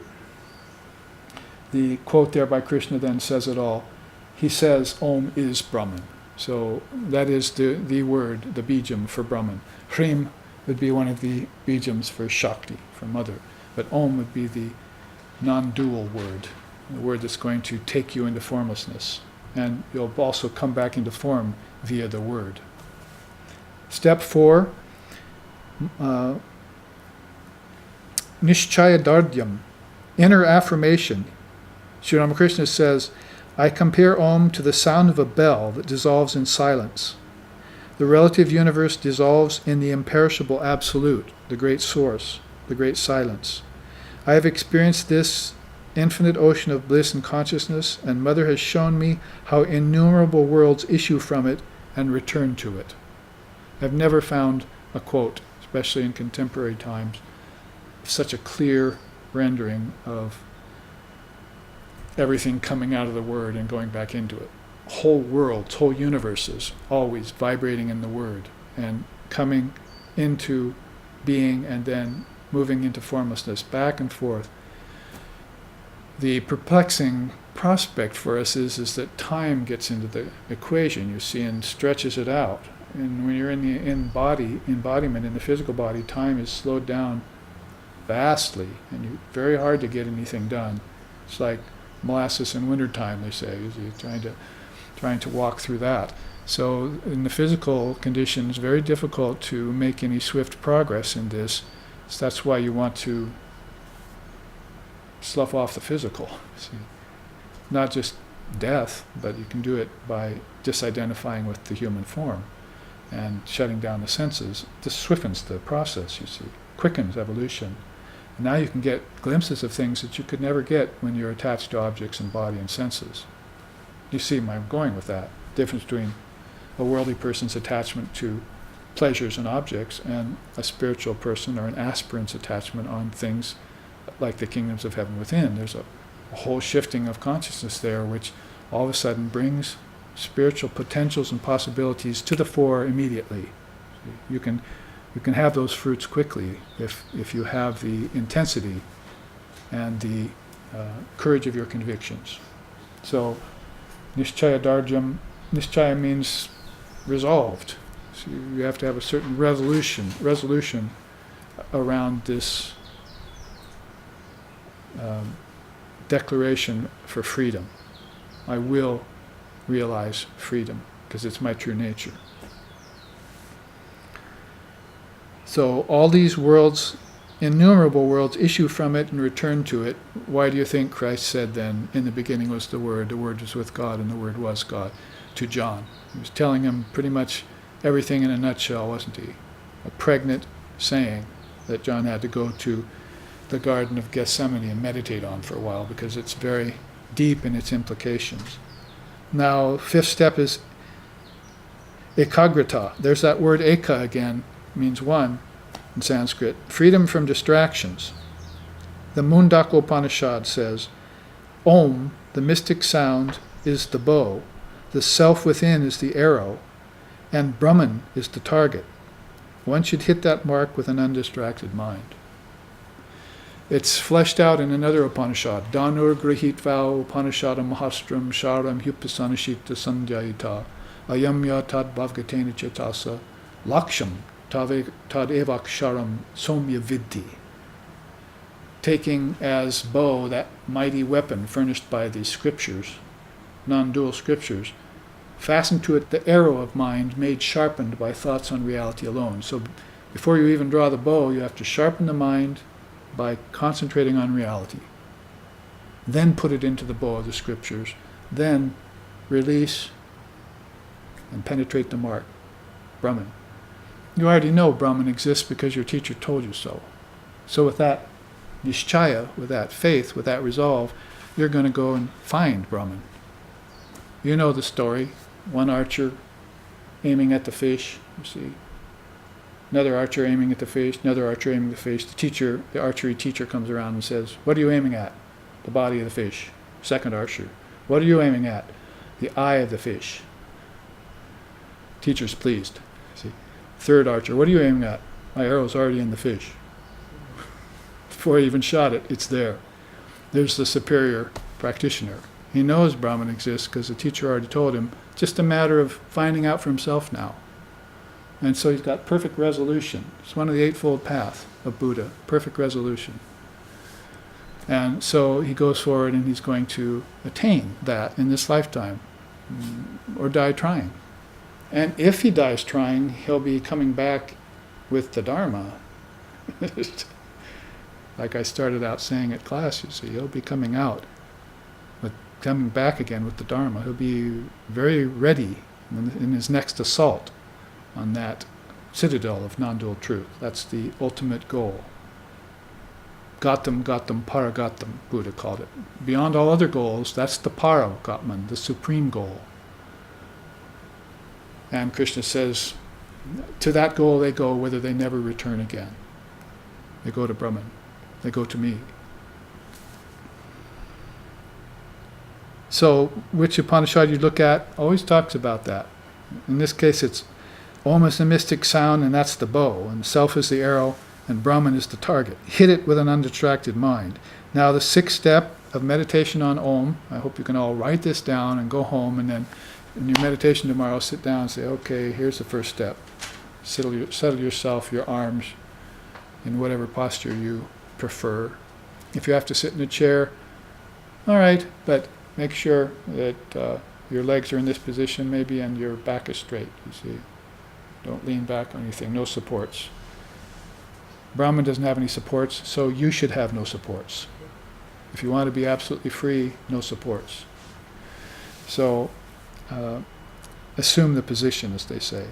The quote there by Krishna then says it all. he says Om is Brahman. So that is the word, the bijam for Brahman. Hrim would be one of the bijams for Shakti, for Mother. But Om would be the non-dual word, the word that's going to take you into formlessness. And you'll also come back into form via the word. Step 4, Nishchaya Dardyam, inner affirmation. Sri Ramakrishna says, I compare Om to the sound of a bell that dissolves in silence. The relative universe dissolves in the imperishable absolute, the great source, the great silence. I have experienced this infinite ocean of bliss and consciousness, and Mother has shown me how innumerable worlds issue from it and return to it. I've never found a quote, especially in contemporary times, such a clear rendering of everything coming out of the word and going back into it. Whole worlds, whole universes, always vibrating in the word and coming into being and then moving into formlessness, back and forth. The perplexing prospect for us is that time gets into the equation, you see, and stretches it out. And when you're in the embodiment in the physical body, time is slowed down vastly, and very hard to get anything done. It's like molasses in wintertime, they say. You're trying to walk through that. So in the physical conditions, very difficult to make any swift progress in this. So that's why you want to slough off the physical. See? Not just death, but you can do it by disidentifying with the human form and shutting down the senses. This swiftens the process, you see, quickens evolution. And now you can get glimpses of things that you could never get when you're attached to objects in body and senses. You see where I'm going with that. Difference between a worldly person's attachment to pleasures and objects and a spiritual person or an aspirant's attachment on things like the kingdoms of heaven within. There's a whole shifting of consciousness there, which all of a sudden brings spiritual potentials and possibilities to the fore immediately. You can have those fruits quickly if you have the intensity and the courage of your convictions. So, Nishchaya Darjam, Nishchaya means resolved. So you have to have a certain resolution around this declaration for freedom. I will realize freedom because it's my true nature. So all these worlds, innumerable worlds, issue from it and return to it. Why do you think Christ said then, in the beginning was the Word was with God, and the Word was God, to John? He was telling him pretty much everything in a nutshell, wasn't he? A pregnant saying that John had to go to the Garden of Gethsemane and meditate on for a while because it's very deep in its implications. Now, fifth step is ekagrata. There's that word eka again, means one in Sanskrit. Freedom from distractions. The Mundaka Upanishad says, Om, the mystic sound, is the bow, the self within is the arrow, and Brahman is the target. One should hit that mark with an undistracted mind. It's fleshed out in another Upanishad, Danur Grihitva Upanishadam Mahastram Sharam Hyupasanashita Sandhyayita Ayamya Tad Bhavgatena Chetasa Laksham Tad Evaksharam Somya Vidhi. Taking as bow that mighty weapon furnished by the scriptures, non-dual scriptures, fasten to it the arrow of mind made sharpened by thoughts on reality alone. So before you even draw the bow, you have to sharpen the mind by concentrating on reality. Then put it into the bow of the scriptures. Then release and penetrate the mark, Brahman. You already know Brahman exists because your teacher told you so. So with that nishchaya, with that faith, with that resolve, you're going to go and find Brahman. You know the story. One archer aiming at the fish, you see. Another archer aiming at the fish, another archer aiming at the fish. The archery teacher comes around and says, what are you aiming at? The body of the fish. Second archer, what are you aiming at? The eye of the fish. Teacher's pleased. See. Third archer, what are you aiming at? My arrow's already in the fish. Before I even shot it, it's there. There's the superior practitioner. He knows Brahman exists because the teacher already told him. Just a matter of finding out for himself now. And so he's got perfect resolution. It's one of the Eightfold Path of Buddha, perfect resolution. And so he goes forward and he's going to attain that in this lifetime, or die trying. And if he dies trying, he'll be coming back with the Dharma. Like I started out saying at class, you see, he'll be coming out, but coming back again with the Dharma. He'll be very ready in his next assault on that citadel of non-dual truth. That's the ultimate goal. Gatam, Paragatam, Buddha called it. Beyond all other goals, that's the Paragatman, the supreme goal. And Krishna says, to that goal they go whether they never return again. They go to Brahman. They go to me. So, which Upanishad you look at always talks about that. In this case, it's Om is the mystic sound, and that's the bow, and Self is the arrow, and Brahman is the target. Hit it with an undistracted mind. Now, the sixth step of meditation on Om, I hope you can all write this down and go home, and then in your meditation tomorrow, sit down and say, okay, here's the first step. Settle yourself, your arms, in whatever posture you prefer. If you have to sit in a chair, all right, but make sure that your legs are in this position maybe and your back is straight, you see. Don't lean back on anything, no supports. Brahman doesn't have any supports, so you should have no supports. If you want to be absolutely free, no supports. So, assume the position, as they say.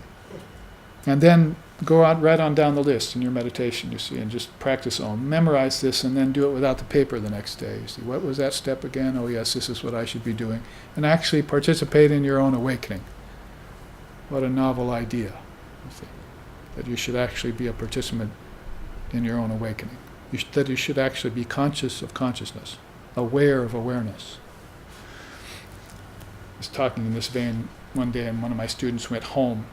And then go on, right on down the list in your meditation, you see, and just practice Om. Memorize this and then do it without the paper the next day. You see, what was that step again? Oh yes, this is what I should be doing. And actually participate in your own awakening. What a novel idea, you see, that you should actually be a participant in your own awakening. That you should actually be conscious of consciousness, aware of awareness. I was talking in this vein one day, and one of my students went home,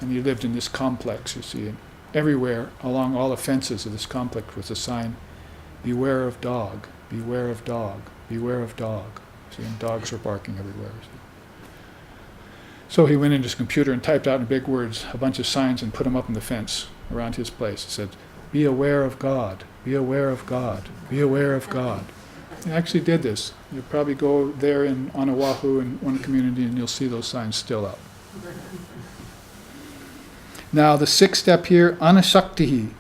and he lived in this complex, you see, and everywhere along all the fences of this complex was a sign, beware of dog, beware of dog, beware of dog. See, and dogs were barking everywhere. See. So he went into his computer and typed out in big words a bunch of signs and put them up on the fence around his place. He said, be aware of God, be aware of God, be aware of God. He actually did this. You'll probably go there on Oahu in one community and you'll see those signs still up. Now the sixth step here, anasaktihi,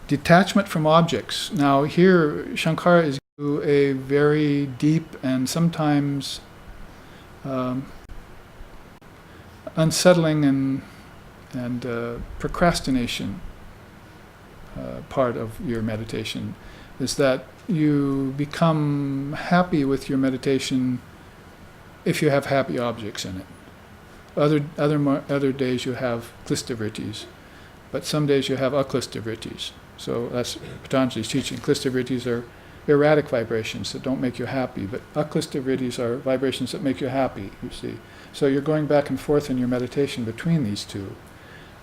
detachment from objects. Now here Shankara is to a very deep and sometimes unsettling and procrastination part of your meditation, is that you become happy with your meditation if you have happy objects in it. Other days you have klistavrittis, but some days you have aklistavrittis. So that's Patanjali's teaching. Klistavrittis are erratic vibrations that don't make you happy, but aklistavrittis are vibrations that make you happy, you see. So you're going back and forth in your meditation between these two.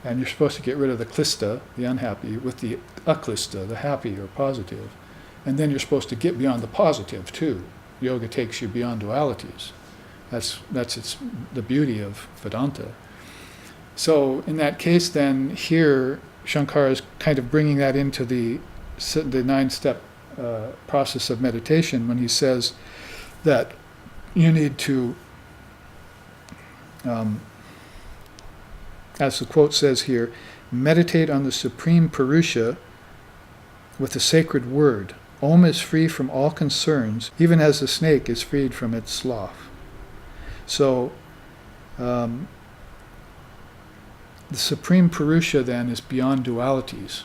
And you're supposed to get rid of the klista, the unhappy, with the aklista, the happy or positive. And then you're supposed to get beyond the positive too. Yoga takes you beyond dualities. That's the beauty of Vedanta. So in that case then, here Shankara is kind of bringing that into the 9-step process of meditation when he says that you need to, as the quote says here, meditate on the Supreme Purusha with the sacred word. Om is free from all concerns, even as the snake is freed from its slough. So, the Supreme Purusha then is beyond dualities.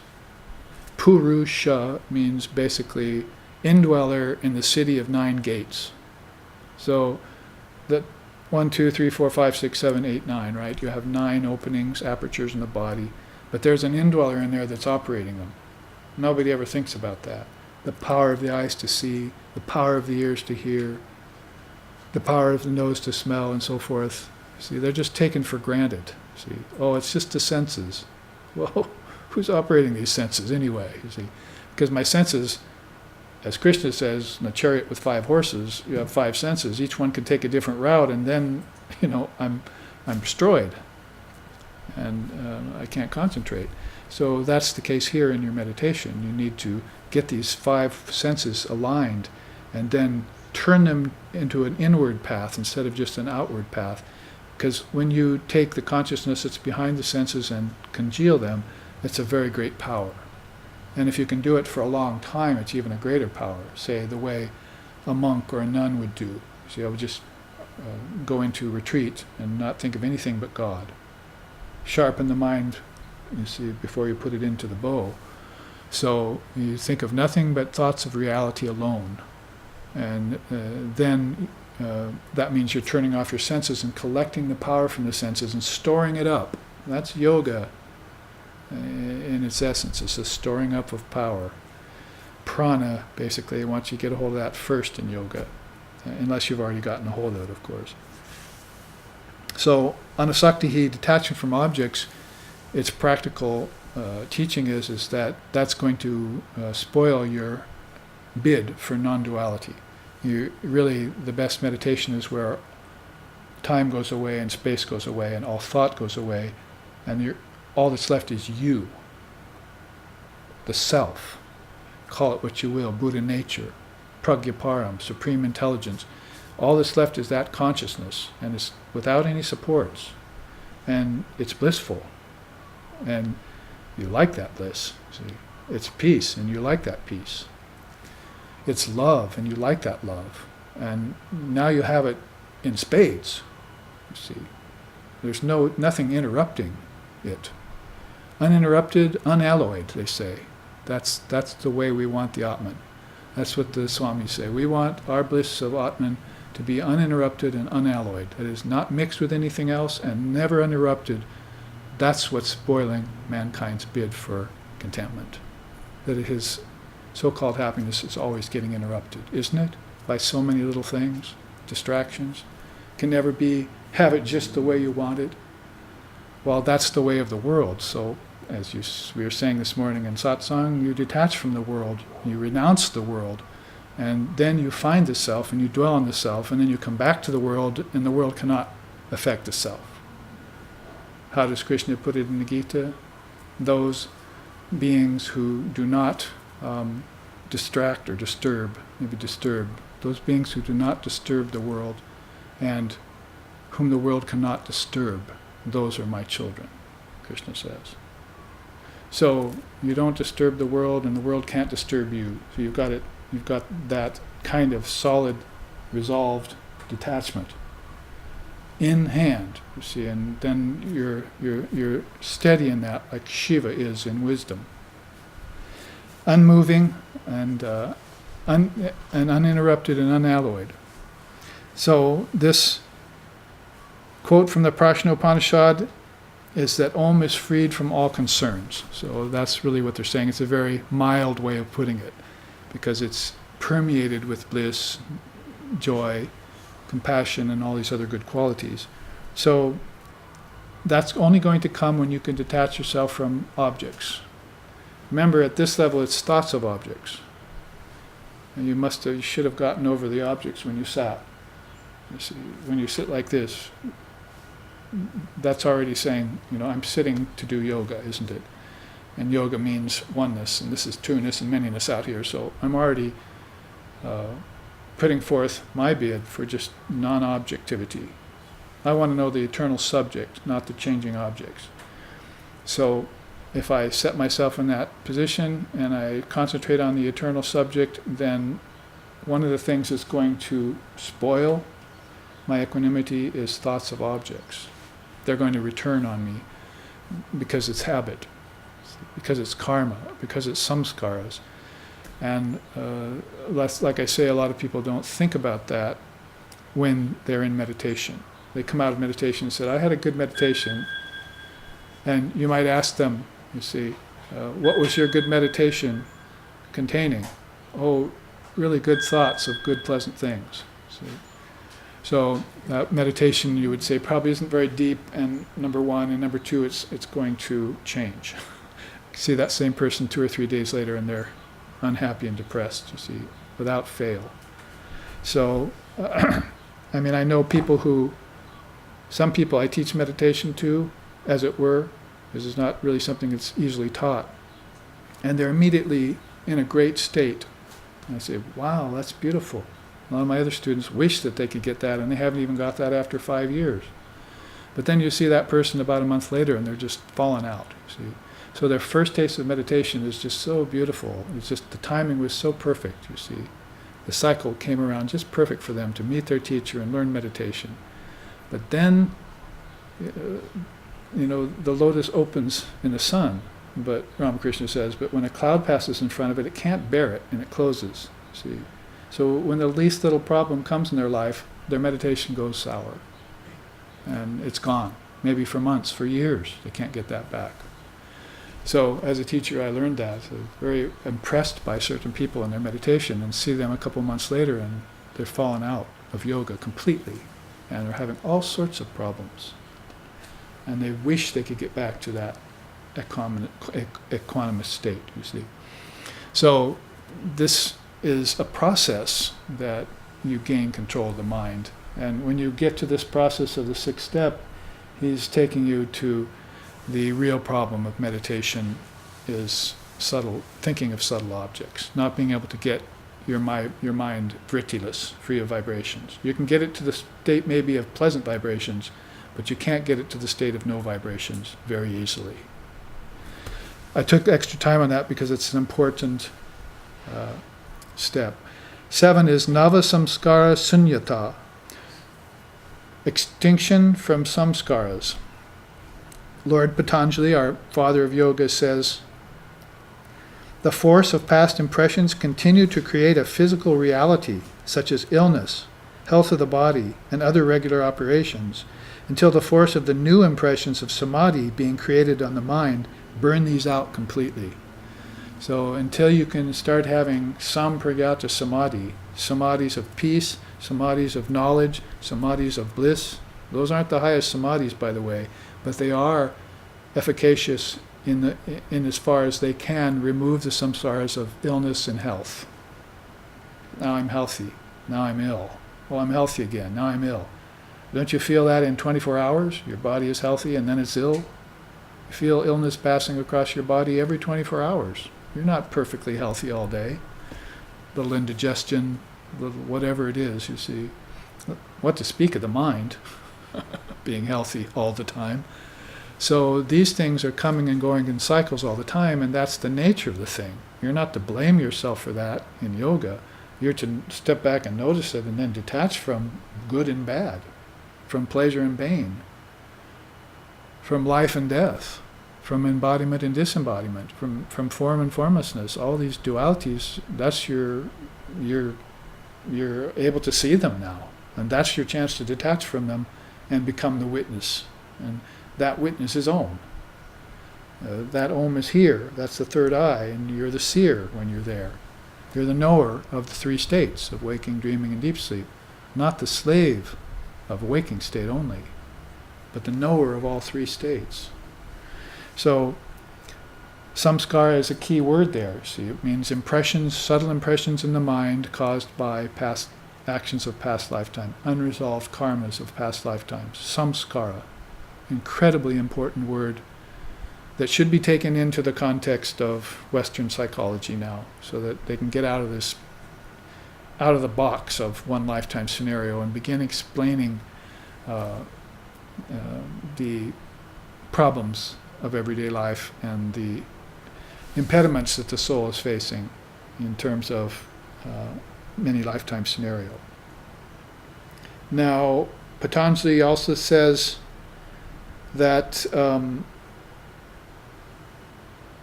Purusha means basically indweller in the city of 9 gates. So, that 1, 2, 3, 4, 5, 6, 7, 8, 9, right? You have 9 openings, apertures in the body, but there's an indweller in there that's operating them. Nobody ever thinks about that. The power of the eyes to see, the power of the ears to hear, the power of the nose to smell, and so forth. See, they're just taken for granted. See, oh, it's just the senses. Well, who's operating these senses anyway? You see, because my senses as Krishna says, in a chariot with 5 horses, you have 5 senses. Each one can take a different route, and then, I'm destroyed, and I can't concentrate. So that's the case here in your meditation. You need to get these 5 senses aligned, and then turn them into an inward path instead of just an outward path. Because when you take the consciousness that's behind the senses and congeal them, it's a very great power. And if you can do it for a long time, it's even a greater power. Say the way a monk or a nun would do. See, I would just go into retreat and not think of anything but God. Sharpen the mind, you see, before you put it into the bow. So you think of nothing but thoughts of reality alone. And then that means you're turning off your senses and collecting the power from the senses and storing it up. That's yoga in its essence. It's a storing up of power. Prana, basically, once you get a hold of that first in yoga, unless you've already gotten a hold of it, of course. So, anasaktihi, detachment from objects, its practical teaching is that that's going to spoil your bid for non-duality. Really, the best meditation is where time goes away and space goes away and all thought goes away, and all that's left is you, the self. Call it what you will, Buddha nature, pragyaparam, supreme intelligence. All that's left is that consciousness, and it's without any supports, and it's blissful, and you like that bliss. See, it's peace, and you like that peace. It's love, and you like that love, and now you have it in spades. You see, there's nothing interrupting it. Uninterrupted, unalloyed, they say. That's the way we want the Atman. That's what the Swamis say. We want our bliss of Atman to be uninterrupted and unalloyed. That is, not mixed with anything else and never interrupted. That's what's spoiling mankind's bid for contentment. That his so-called happiness is always getting interrupted, isn't it? By so many little things, distractions. Can never have it just the way you want it. Well, that's the way of the world. So, as we were saying this morning in satsang, you detach from the world, you renounce the world, and then you find the self and you dwell on the self, and then you come back to the world, and the world cannot affect the self. How does Krishna put it in the Gita? Those beings who do not distract or disturb, those beings who do not disturb the world and whom the world cannot disturb, those are my children, Krishna says. So you don't disturb the world, and the world can't disturb you. So you've got that kind of solid, resolved detachment in hand, you see, and then you're steady in that, like Shiva is in wisdom. Unmoving and uninterrupted and unalloyed. So this quote from the Prajnopanishad is that Om is freed from all concerns. So that's really what they're saying. It's a very mild way of putting it, because it's permeated with bliss, joy, compassion, and all these other good qualities. So that's only going to come when you can detach yourself from objects. Remember, at this level, it's thoughts of objects. And you should have gotten over the objects when you sat. You see, when you sit like this, that's already saying, I'm sitting to do yoga, isn't it? And yoga means oneness, and this is two-ness and manyness out here. So I'm already putting forth my bid for just non-objectivity. I want to know the eternal subject, not the changing objects. So if I set myself in that position and I concentrate on the eternal subject, then one of the things that's going to spoil my equanimity is thoughts of objects. They're going to return on me because it's habit, because it's karma, because it's samskaras. And like I say, a lot of people don't think about that when they're in meditation. They come out of meditation and say, I had a good meditation. And you might ask them, you see, what was your good meditation containing? Oh, really good thoughts of good, pleasant things. See? So meditation, you would say, probably isn't very deep, and number one, and number two, it's going to change. See that same person 2 or 3 days later, and they're unhappy and depressed, you see, without fail. So, I mean, I know some people I teach meditation to, as it were. This is not really something that's easily taught. And they're immediately in a great state. And I say, wow, that's beautiful. A lot of my other students wish that they could get that, and they haven't even got that after 5 years. But then you see that person about a month later, and they're just falling out, you see. So their first taste of meditation is just so beautiful. It's just, the timing was so perfect, you see. The cycle came around just perfect for them to meet their teacher and learn meditation. But then, the lotus opens in the sun, but Ramakrishna says, but when a cloud passes in front of it, it can't bear it, and it closes, see. So when the least little problem comes in their life, their meditation goes sour. And it's gone, maybe for months, for years. They can't get that back. So as a teacher, I learned that. So very impressed by certain people in their meditation, and see them a couple months later and they're fallen out of yoga completely. And they're having all sorts of problems. And they wish they could get back to that equanimous state, you see. So this is a process that you gain control of the mind. And when you get to this process of the sixth step, he's taking you to the real problem of meditation is thinking of subtle objects, not being able to get your mind vrittyless, free of vibrations. You can get it to the state maybe of pleasant vibrations, but you can't get it to the state of no vibrations very easily. I took extra time on that because it's an important step. 7 is Nava Samskara Sunyata, extinction from samskaras. Lord Patanjali, our father of yoga, says, the force of past impressions continue to create a physical reality, such as illness, health of the body, and other regular operations, until the force of the new impressions of samadhi being created on the mind burn these out completely. So until you can start having sampragyata samadhi, samadhis of peace, samadhis of knowledge, samadhis of bliss, those aren't the highest samadhis, by the way, but they are efficacious in as far as they can remove the samsaras of illness and health. Now I'm healthy, now I'm ill. Oh, I'm healthy again, now I'm ill. Don't you feel that in 24 hours? Your body is healthy and then it's ill? You feel illness passing across your body every 24 hours. You're not perfectly healthy all day. Little indigestion, little whatever it is, you see. What to speak of the mind, being healthy all the time. So these things are coming and going in cycles all the time, and that's the nature of the thing. You're not to blame yourself for that in yoga. You're to step back and notice it and then detach from good and bad, from pleasure and pain, from life and death, from embodiment and disembodiment, from form and formlessness. All these dualities, that's you're able to see them now. And that's your chance to detach from them and become the witness. And that witness is Om. That Om is here. That's the third eye, and you're the seer when you're there. You're the knower of the 3 states of waking, dreaming, and deep sleep. Not the slave of a waking state only, but the knower of all 3 states. So, samskara is a key word there. See, it means impressions, subtle impressions in the mind caused by past actions of past lifetime, unresolved karmas of past lifetimes. Samskara, incredibly important word that should be taken into the context of Western psychology now, so that they can get out of the box of one lifetime scenario and begin explaining the problems of everyday life and the impediments that the soul is facing in terms of many lifetime scenario. Now, Patanjali also says that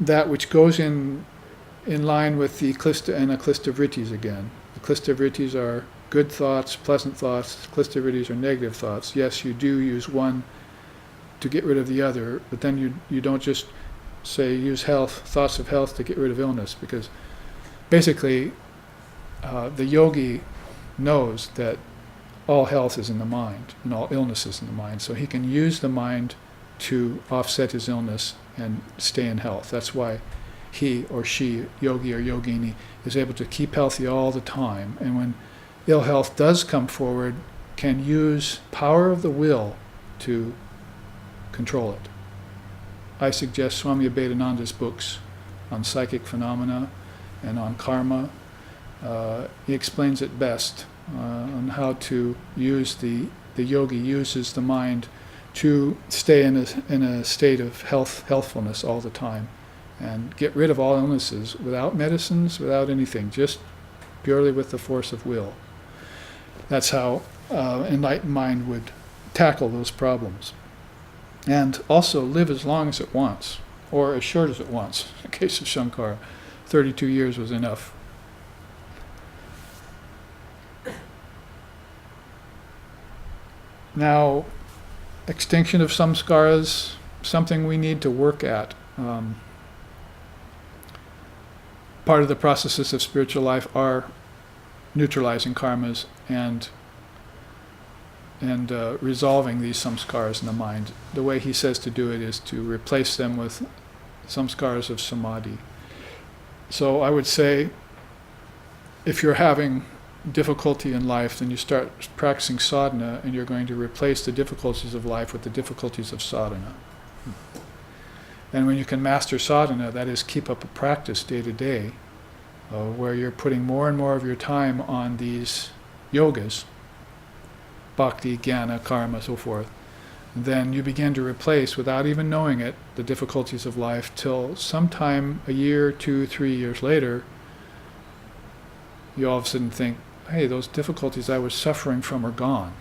that which goes in line with the klista and aklista vrittis again. The klista vrittis are good thoughts, pleasant thoughts. Klista vrittis are negative thoughts. Yes, you do use one to get rid of the other, but then you don't just say use thoughts of health to get rid of illness, because basically the yogi knows that all health is in the mind and all illness is in the mind, so he can use the mind to offset his illness and stay in health. That's why he or she, yogi or yogini, is able to keep healthy all the time, and when ill health does come forward, can use power of the will to control it. I suggest Swami Abhedananda's books on psychic phenomena and on karma. He explains it best on how to use the yogi uses the mind to stay in a state of healthfulness all the time and get rid of all illnesses without medicines, without anything, just purely with the force of will. That's how enlightened mind would tackle those problems. And also live as long as it wants, or as short as it wants. In the case of Shankara, 32 years was enough. Now, extinction of samskaras, something we need to work at. Part of the processes of spiritual life are neutralizing karmas and resolving these samskaras in the mind. The way he says to do it is to replace them with samskaras of samadhi. So I would say, if you're having difficulty in life, then you start practicing sadhana, and you're going to replace the difficulties of life with the difficulties of sadhana. And when you can master sadhana, that is, keep up a practice day to day, where you're putting more and more of your time on these yogas, bhakti, jnana, karma, so forth, then you begin to replace, without even knowing it, the difficulties of life, till sometime a year, 2, 3 years later, you all of a sudden think, hey, those difficulties I was suffering from are gone.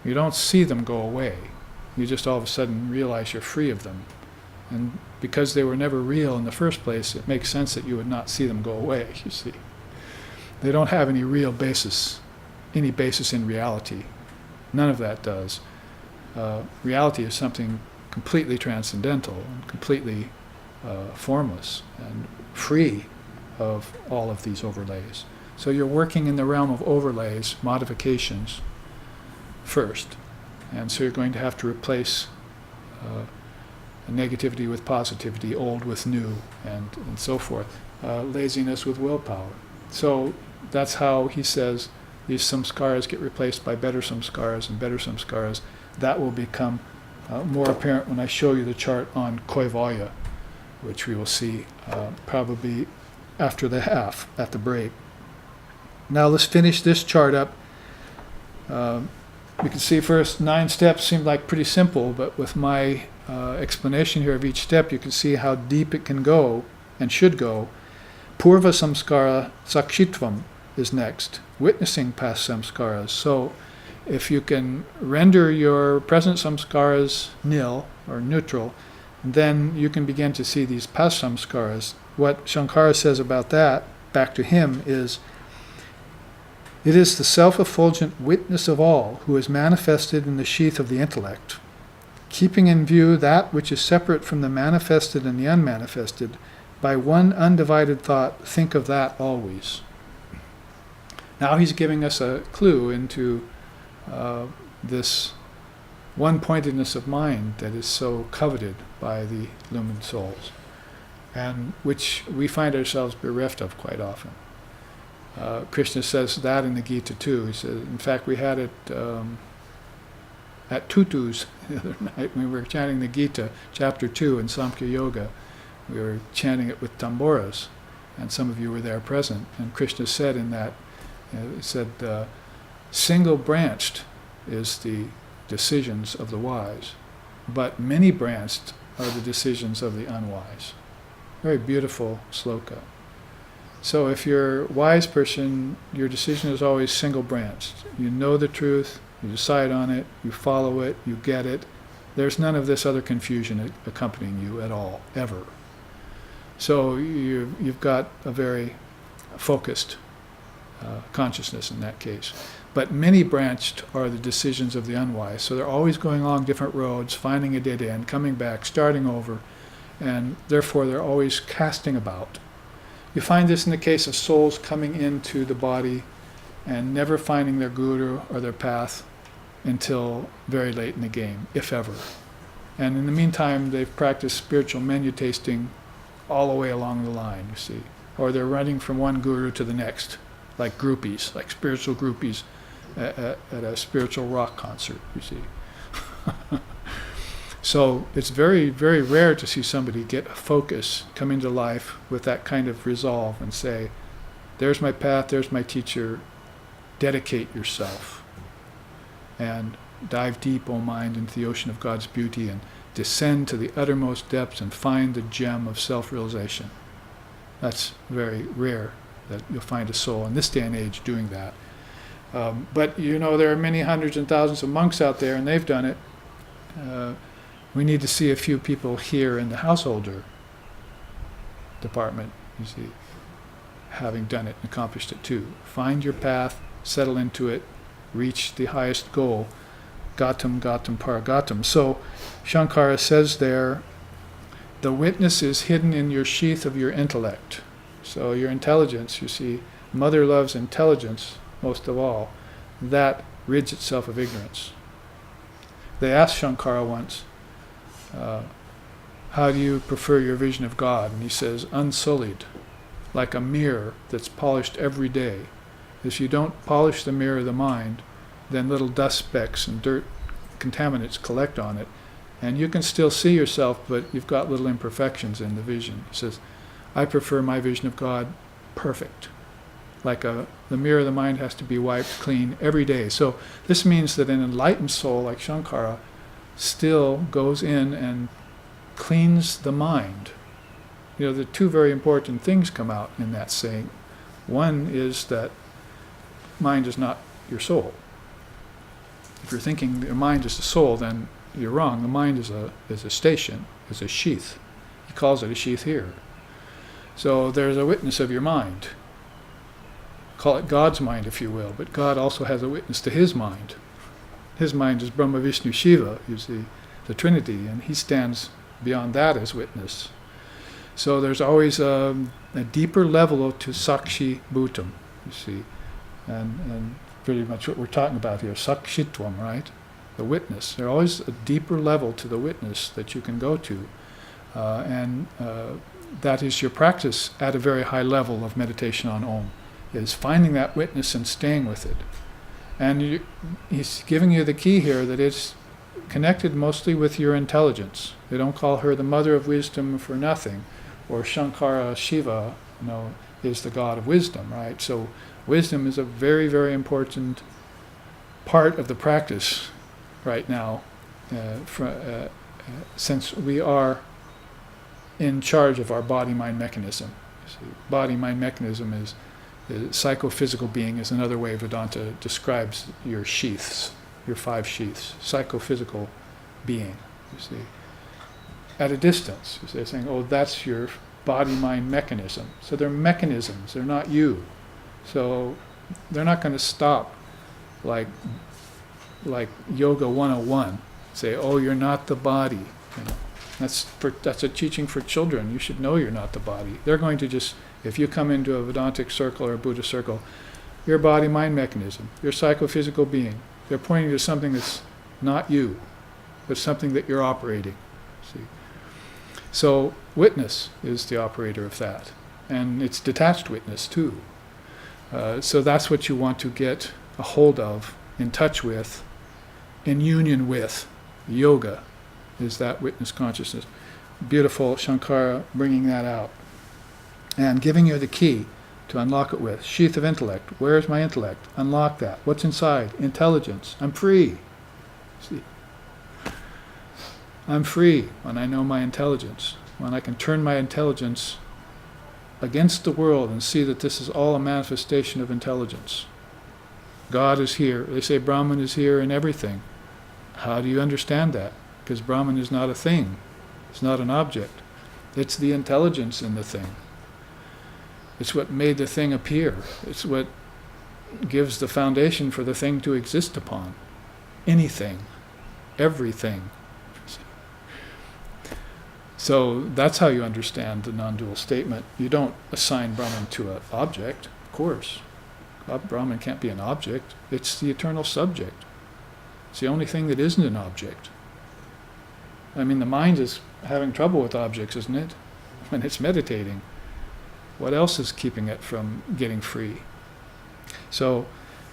You don't see them go away. You just all of a sudden realize you're free of them. And because they were never real in the first place, it makes sense that you would not see them go away, you see. They don't have any real basis, any basis in reality. None of that does. Reality is something completely transcendental and completely formless and free of all of these overlays. So you're working in the realm of overlays, modifications, first. And so you're going to have to replace negativity with positivity, old with new, and so forth. Laziness with willpower. So that's how he says these samskaras get replaced by better samskaras and better samskaras. That will become more apparent when I show you the chart on Kaivalya, which we will see probably after the half, at the break. Now let's finish this chart up. We can see first 9 steps seem like pretty simple, but with my explanation here of each step, you can see how deep it can go and should go. Purva samskara sakshitvam is next, witnessing past samskaras. So if you can render your present samskaras nil or neutral, then you can begin to see these past samskaras. What Shankara says about that, back to him, is, it is the self-effulgent witness of all who is manifested in the sheath of the intellect. Keeping in view that which is separate from the manifested and the unmanifested, by one undivided thought, think of that always. Now he's giving us a clue into this one-pointedness of mind that is so coveted by the illumined souls, and which we find ourselves bereft of quite often. Krishna says that in the Gita too. He says, in fact, we had it at Tutu's the other night when we were chanting the Gita, chapter 2 in Samkhya Yoga. We were chanting it with tamboras, and some of you were there present. And Krishna said in that, he said, single-branched is the decisions of the wise, but many-branched are the decisions of the unwise. Very beautiful sloka. So if you're a wise person, your decision is always single-branched. You know the truth, you decide on it, you follow it, you get it. There's none of this other confusion accompanying you at all, ever. So you've got a very focused consciousness in that case. But many-branched are the decisions of the unwise. So they're always going along different roads, finding a dead end, coming back, starting over, and therefore they're always casting about. You find this in the case of souls coming into the body and never finding their guru or their path until very late in the game, if ever. And in the meantime, they've practiced spiritual menu tasting all the way along the line, you see. Or they're running from one guru to the next, like groupies, like spiritual groupies at a spiritual rock concert, you see. So it's very, very rare to see somebody get a focus, come into life with that kind of resolve and say, there's my path, there's my teacher, dedicate yourself. And dive deep, O mind, into the ocean of God's beauty and descend to the uttermost depths and find the gem of self-realization. That's very rare that you'll find a soul in this day and age doing that. But there are many hundreds and thousands of monks out there, and they've done it. We need to see a few people here in the householder department, you see, having done it and accomplished it too. Find your path, settle into it, reach the highest goal. Gatam, gatam, paragatam. So Shankara says there, the witness is hidden in your sheath of your intellect. So your intelligence, you see, Mother loves intelligence most of all. That rids itself of ignorance. They asked Shankara once, how do you prefer your vision of God? And he says, unsullied, like a mirror that's polished every day. If you don't polish the mirror of the mind, then little dust specks and dirt contaminants collect on it, and you can still see yourself, but you've got little imperfections in the vision. He says, I prefer my vision of God perfect. Like the mirror of the mind has to be wiped clean every day. So this means that an enlightened soul like Shankara still goes in and cleans the mind. The two very important things come out in that saying. One is that mind is not your soul. If you're thinking your mind is the soul, then you're wrong. The mind is a station, is a sheath. He calls it a sheath here. So there's a witness of your mind. Call it God's mind, if you will, but God also has a witness to his mind. His mind is Brahma, Vishnu, Shiva, you see, the Trinity, and he stands beyond that as witness. So there's always a deeper level to Sakshi Bhutam, you see, and pretty much what we're talking about here, Sakshitvam, right? The witness. There's always a deeper level to the witness that you can go to, and that is your practice at a very high level of meditation on Om, is finding that witness and staying with it. And he's giving you the key here that it's connected mostly with your intelligence. They don't call her the mother of wisdom for nothing, or Shankara Shiva, is the god of wisdom, right? So wisdom is a very, very important part of the practice right now, since we are in charge of our body-mind mechanism. See, body-mind mechanism is the psychophysical being is another way Vedanta describes your sheaths, your 5 sheaths. Psychophysical being, you see. At a distance, you see, they're saying, oh, that's your body-mind mechanism. So they're mechanisms, they're not you. So they're not going to stop like Yoga 101, say, oh, you're not the body. That's a teaching for children. You should know you're not the body. They're going to just, if you come into a Vedantic circle or a Buddhist circle, your body-mind mechanism, your psychophysical being, they're pointing to something that's not you, but something that you're operating. See? So witness is the operator of that, and it's detached witness too. So that's what you want to get a hold of, in touch with, in union with. Yoga is that witness consciousness. Beautiful Shankara bringing that out and giving you the key to unlock it with. Sheath of intellect. Where's my intellect? Unlock that. What's inside? Intelligence. I'm free. See? I'm free when I know my intelligence, when I can turn my intelligence against the world and see that this is all a manifestation of intelligence. God is here. They say Brahman is here in everything. How do you understand that? Because Brahman is not a thing. It's not an object. It's the intelligence in the thing. It's what made the thing appear. It's what gives the foundation for the thing to exist upon. Anything. Everything. So that's how you understand the non-dual statement. You don't assign Brahman to an object, of course. Brahman can't be an object. It's the eternal subject. It's the only thing that isn't an object. I mean, the mind is having trouble with objects, isn't it? when it's meditating. What else is keeping it from getting free? So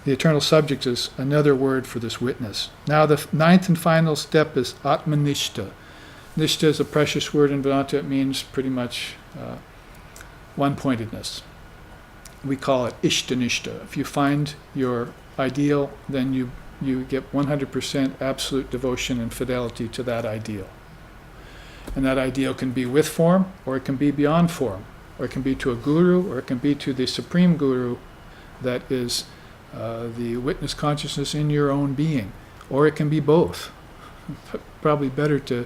the eternal subject is another word for this witness. Now the ninth and final step is Atmanishta. Nishta is a precious word in Vedanta. It means pretty much one-pointedness. We call it Ishtanishta. If you find your ideal, then you get 100% absolute devotion and fidelity to that ideal. And that ideal can be with form, or it can be beyond form, or it can be to a guru, or it can be to the supreme guru that is the witness consciousness in your own being, or it can be both. Probably better to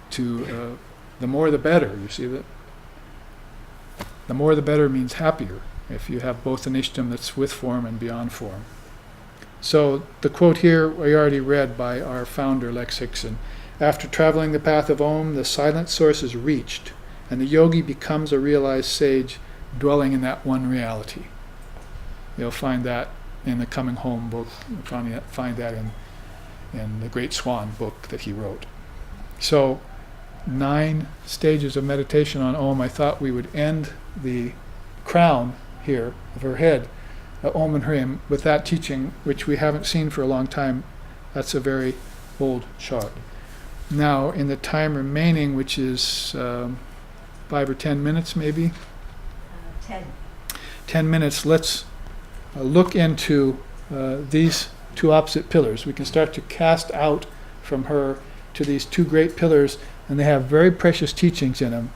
the more the better. You see that the more the better means happier if you have both an ishtam that's with form and beyond form. So the quote here we already read by our founder Lex Hixon. After traveling the path of Om, the silent source is reached, and the yogi becomes a realized sage dwelling in that one reality. You'll find that in the Coming Home book. You'll find that in the Great Swan book that he wrote. So 9 stages of meditation on Om. I thought we would end the crown here of her head, Om and Hrim, with that teaching, which we haven't seen for a long time. That's a very old chart. Now, in the time remaining, which is 5 or 10 minutes maybe? 10. 10 minutes, let's look into these two opposite pillars. We can start to cast out from her to these 2 great pillars, and they have very precious teachings in them.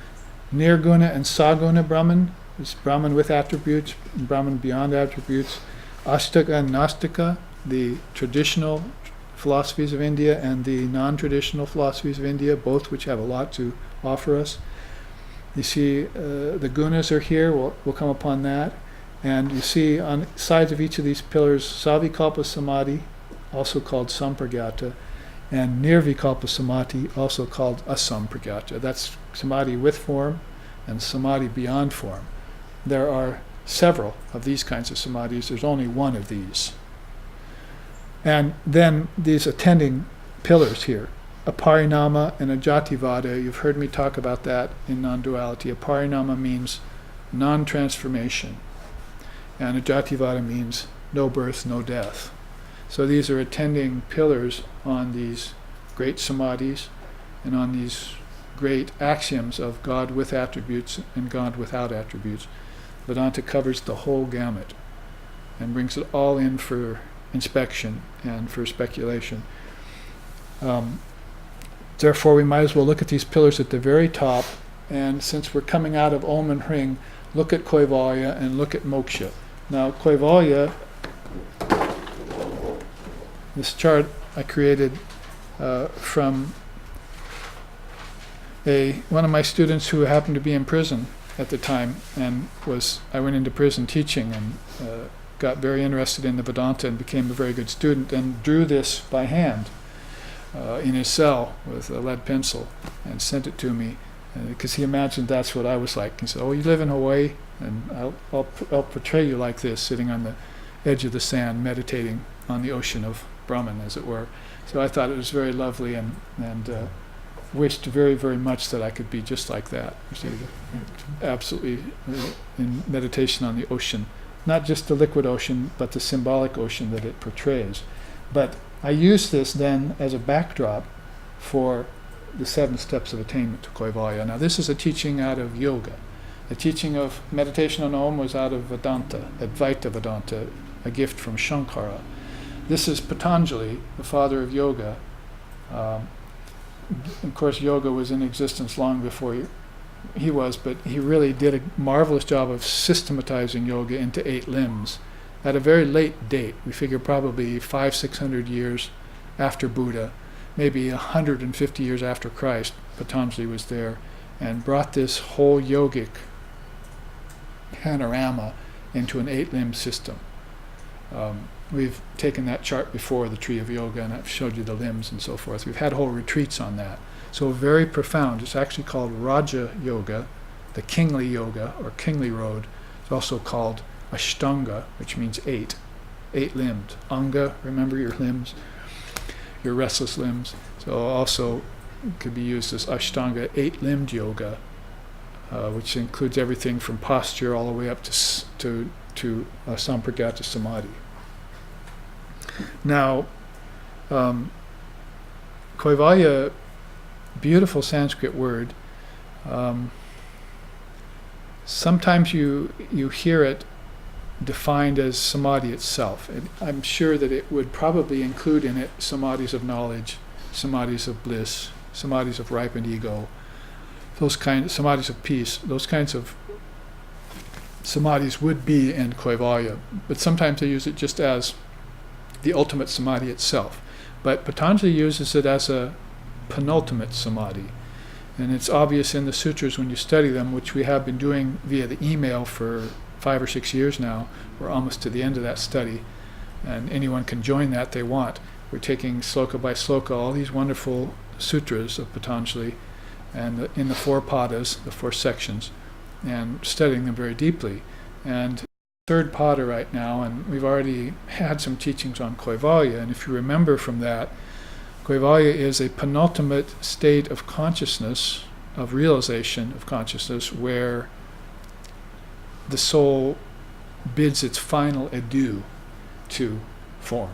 Nirguna and Saguna Brahman, is Brahman with attributes, Brahman beyond attributes. Astaka and Nastika, the traditional philosophies of India and the non-traditional philosophies of India, both which have a lot to offer us. You see the gunas are here, we'll come upon that. And you see on the sides of each of these pillars, Savikalpa Samadhi, also called Sampragyata, and Nirvikalpa Samadhi, also called Asampragyata. That's Samadhi with form and Samadhi beyond form. There are several of these kinds of Samadhis. There's only one of these. And then these attending pillars here, Aparinama and Ajativada. You've heard me talk about that in non-duality. Aparinama means non-transformation, and Ajativada means no birth, no death. So these are attending pillars on these great samadhis and on these great axioms of God with attributes and God without attributes. Vedanta covers the whole gamut and brings it all in for inspection and for speculation. Therefore, we might as well look at these pillars at the very top, and since we're coming out of Om and Hring, look at Kaivalya and look at Moksha. Now, Kaivalya, this chart I created from one of my students who happened to be in prison at the time, and I went into prison teaching and got very interested in the Vedanta and became a very good student, and drew this by hand in his cell with a lead pencil and sent it to me because he imagined that's what I was like. He said, "Oh, you live in Hawaii, and I'll portray you like this, sitting on the edge of the sand, meditating on the ocean of Brahman, as it were." So I thought it was very lovely, and wished very, very much that I could be just like that. Absolutely in meditation on the ocean. Not just the liquid ocean, but the symbolic ocean that it portrays. But I use this then as a backdrop for the 7 steps of attainment to Kaivalya. Now this is a teaching out of yoga. The teaching of meditation on Om was out of Vedanta, Advaita Vedanta, a gift from Shankara. This is Patanjali, the father of yoga. Of course, yoga was in existence long before he was, but he really did a marvelous job of systematizing yoga into 8 limbs at a very late date. We figure probably 500-600 years after Buddha, maybe 150 years after Christ. Patanjali was there and brought this whole yogic panorama into an 8-limb system. We've taken that chart before, the tree of yoga, and I've showed you the limbs and so forth. We've had whole retreats on that. So very profound. It's actually called Raja Yoga, the kingly yoga, or kingly road. It's also called Ashtanga, which means 8 limbed. Anga, remember your limbs, your restless limbs. So also could be used as Ashtanga, 8-limbed yoga, which includes everything from posture all the way up to sampragata samadhi. Now, Kaivalya, beautiful Sanskrit word. Sometimes you hear it defined as samadhi itself. And I'm sure that it would probably include in it samadhis of knowledge, samadhis of bliss, samadhis of ripened ego, samadhis of peace. Those kinds of samadhis would be in Kaivalya. But sometimes they use it just as the ultimate samadhi itself. But Patanjali uses it as a penultimate samadhi. And it's obvious in the sutras when you study them, which we have been doing via the email for 5 or 6 years now. We're almost to the end of that study, and anyone can join that they want. We're taking sloka by sloka, all these wonderful sutras of Patanjali, and in the 4 padas, the 4 sections, and studying them very deeply. And third pada right now, and we've already had some teachings on Kaivalya, and if you remember from that, Kaivalya is a penultimate state of consciousness, of realization of consciousness, where the soul bids its final adieu to form.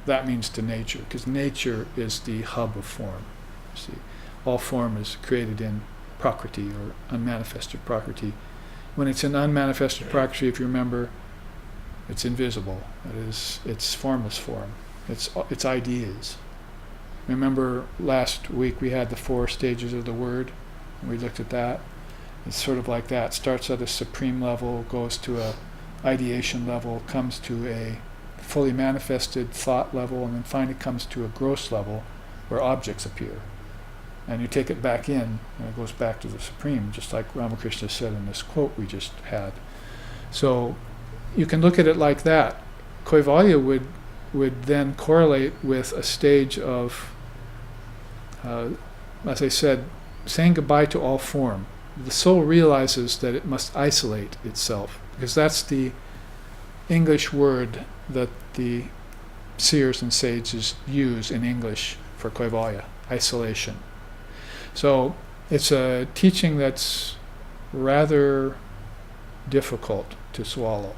That means to nature, because nature is the hub of form. See, all form is created in prakriti, or unmanifested prakriti. When it's in unmanifested prakriti, if you remember, it's invisible. It's formless form. It's ideas. Remember last week we had the 4 stages of the word, and we looked at that. It's sort of like that. Starts at a supreme level, goes to a ideation level, comes to a fully manifested thought level, and then finally comes to a gross level where objects appear. And you take it back in, and it goes back to the supreme, just like Ramakrishna said in this quote we just had. So you can look at it like that. Kaivalya would then correlate with a stage of, as I said, saying goodbye to all form. The soul realizes that it must isolate itself, because that's the English word that the seers and sages use in English for Kaivalya, isolation. So it's a teaching that's rather difficult to swallow,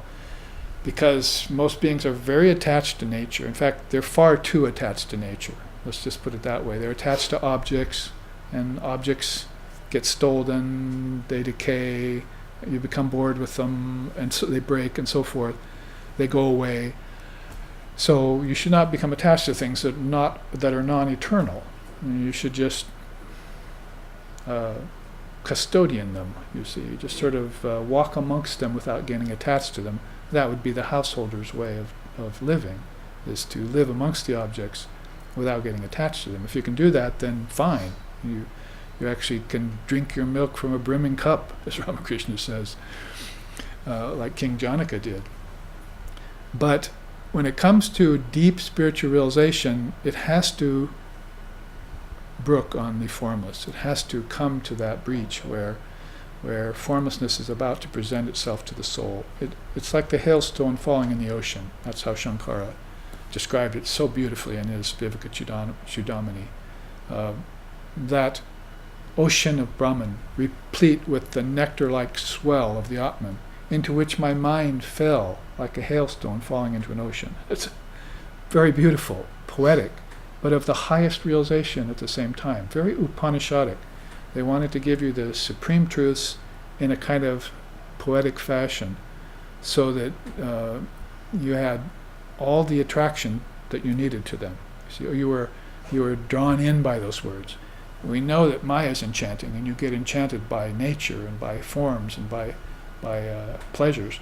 because most beings are very attached to nature. In fact, they're far too attached to nature. Let's just put it that way. They're attached to objects, and objects get stolen, they decay, you become bored with them, and so they break and so forth. They go away. So you should not become attached to things that are non-eternal. You should just custodian them, you see. You just sort of walk amongst them without getting attached to them. That would be the householder's way of living, is to live amongst the objects without getting attached to them. If you can do that, then fine. You actually can drink your milk from a brimming cup, as Ramakrishna says, like King Janaka did. But when it comes to deep spiritual realization, it has to brook on the formless. It has to come to that breach where formlessness is about to present itself to the soul. It's like the hailstone falling in the ocean. That's how Shankara described it so beautifully in his Viveka Chudamani. That ocean of Brahman, replete with the nectar-like swell of the Atman, into which my mind fell like a hailstone falling into an ocean. It's very beautiful, poetic, but of the highest realization at the same time. Very Upanishadic. They wanted to give you the supreme truths in a kind of poetic fashion, so that you had all the attraction that you needed to them. So you were drawn in by those words. We know that Maya is enchanting, and you get enchanted by nature and by forms and by pleasures.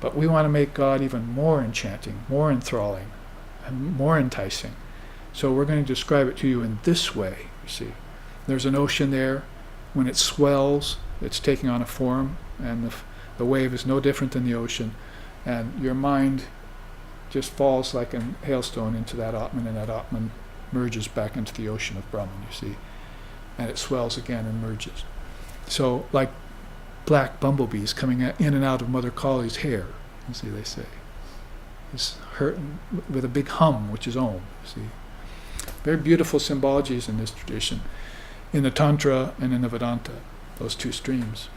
But we want to make God even more enchanting, more enthralling, and more enticing. So we're going to describe it to you in this way, you see. There's an ocean there. When it swells, it's taking on a form, and the wave is no different than the ocean. And your mind just falls like a hailstone into that Atman, and that Atman merges back into the ocean of Brahman, you see. And it swells again and merges. So, like black bumblebees coming in and out of Mother Kali's hair, you see, they say. It's her with a big hum, which is Om, you see. Very beautiful symbologies in this tradition, in the Tantra and in the Vedanta. those two streams.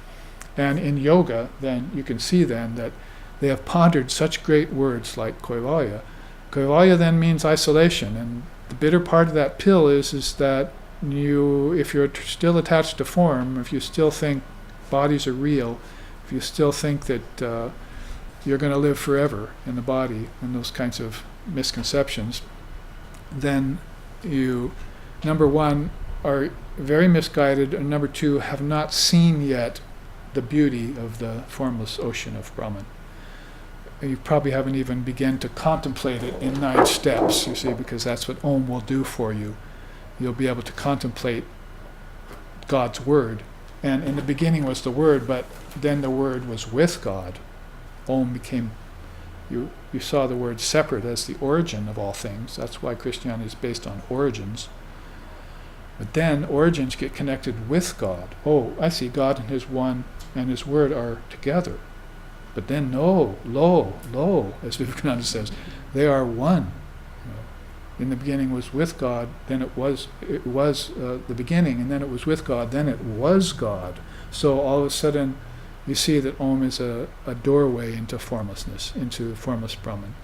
And in yoga, then, you can see then that they have pondered such great words like Kaivalya. Kaivalya then means isolation, and the bitter part of that pill is that if you're still attached to form, if you still think bodies are real, if you still think that you're going to live forever in the body, and those kinds of misconceptions, then you, number one, are very misguided, and number two, have not seen yet the beauty of the formless ocean of Brahman. You probably haven't even begun to contemplate it in 9 steps, you see, because that's what Om will do for you. You'll be able to contemplate God's word. And in the beginning was the word, but then the word was with God. Om became, you saw the word separate as the origin of all things. That's why Christianity is based on origins. But then origins get connected with God. Oh, I see, God and His one and His word are together. But then lo, as Vivekananda says, they are one. In the beginning was with God, then it was the beginning, and then it was with God, then it was God. So all of a sudden, you see that Om is a doorway into formlessness, into formless Brahman.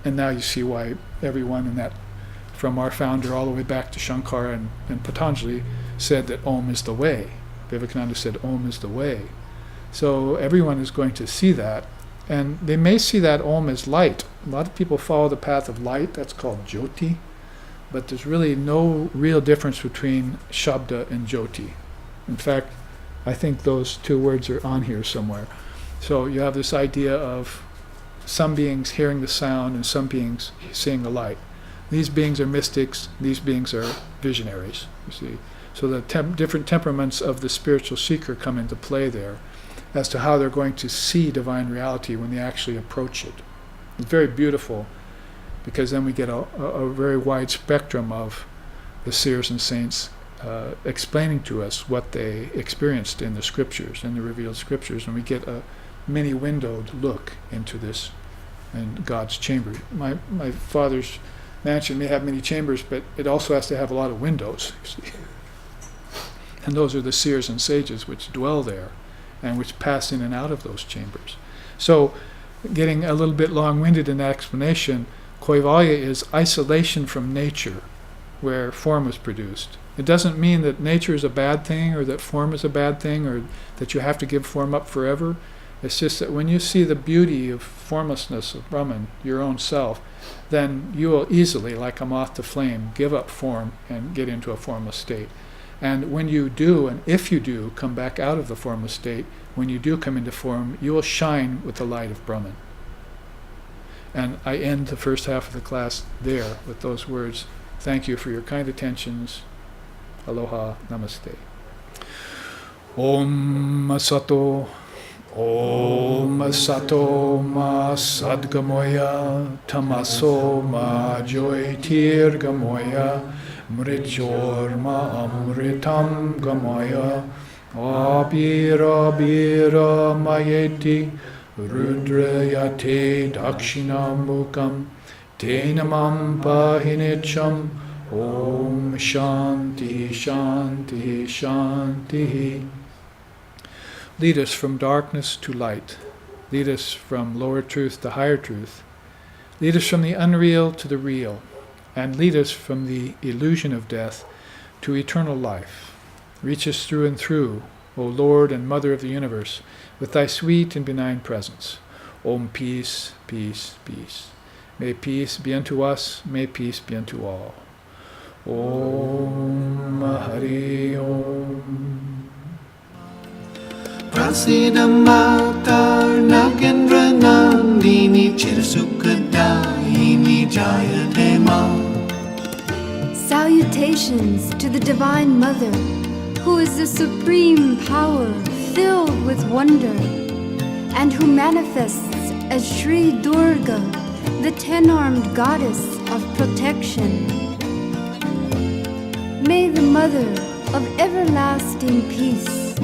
And now you see why everyone in that, from our founder all the way back to Shankara and Patanjali, said that Om is the way. Vivekananda said Om is the way. So everyone is going to see that, and they may see that Om as light. A lot of people follow the path of light, that's called Jyoti, but there's really no real difference between Shabda and Jyoti. In fact, I think those two words are on here somewhere. So you have this idea of some beings hearing the sound and some beings seeing the light. These beings are mystics, these beings are visionaries, you see. So the different temperaments of the spiritual seeker come into play there as to how they're going to see divine reality when they actually approach it. It's very beautiful, because then we get a very wide spectrum of the seers and saints explaining to us what they experienced in the scriptures, in the revealed scriptures, and we get a many-windowed look into this in God's chamber. My father's mansion may have many chambers, but it also has to have a lot of windows, you see. And those are the seers and sages which dwell there and which pass in and out of those chambers. So, getting a little bit long-winded in that explanation, Kaivalya is isolation from nature, where form was produced. It doesn't mean that nature is a bad thing, or that form is a bad thing, or that you have to give form up forever. It's just that when you see the beauty of formlessness of Brahman, your own self, then you will easily, like a moth to flame, give up form and get into a formless state. And when you do, and if you do, come back out of the formless state, when you do come into form, you will shine with the light of Brahman. And I end the first half of the class there with those words. Thank you for your kind attentions. Aloha, namaste. Om Sato Ma Sadgamoya Tamaso Ma Joytir Gamoya Mrichorma Amritam Gamaya Abira Bira Mayeti Rudrayate Dakshinamukam Tenamam Pahinicham Om Shanti Shanti Shanti. Lead us from darkness to light. Lead us from lower truth to higher truth. Lead us from the unreal to the real. And lead us from the illusion of death to eternal life. Reach us through and through, O Lord and Mother of the universe, with thy sweet and benign presence. Om peace, peace, peace. May peace be unto us, may peace be unto all. Om Hari Om. Prasidamatar Nagendra Nandini Chirsukadayini Jayadema. Salutations to the Divine Mother, who is the supreme power filled with wonder, and who manifests as Sri Durga, the 10-armed goddess of protection. May the Mother of everlasting peace,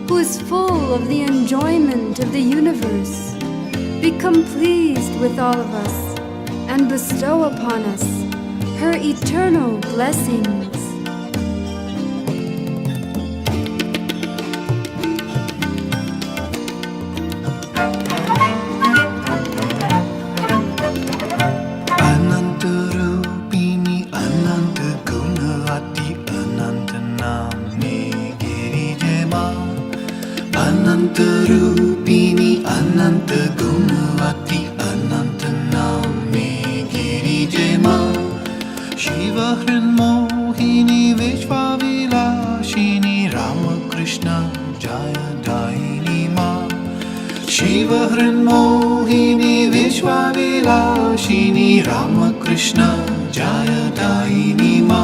who is full of the enjoyment of the universe, become pleased with all of us and bestow upon us her eternal blessings. Krishna Jayadayini Ma Shivahrinmohini Vishwavilashini Rama Krishna Jayadayini Ma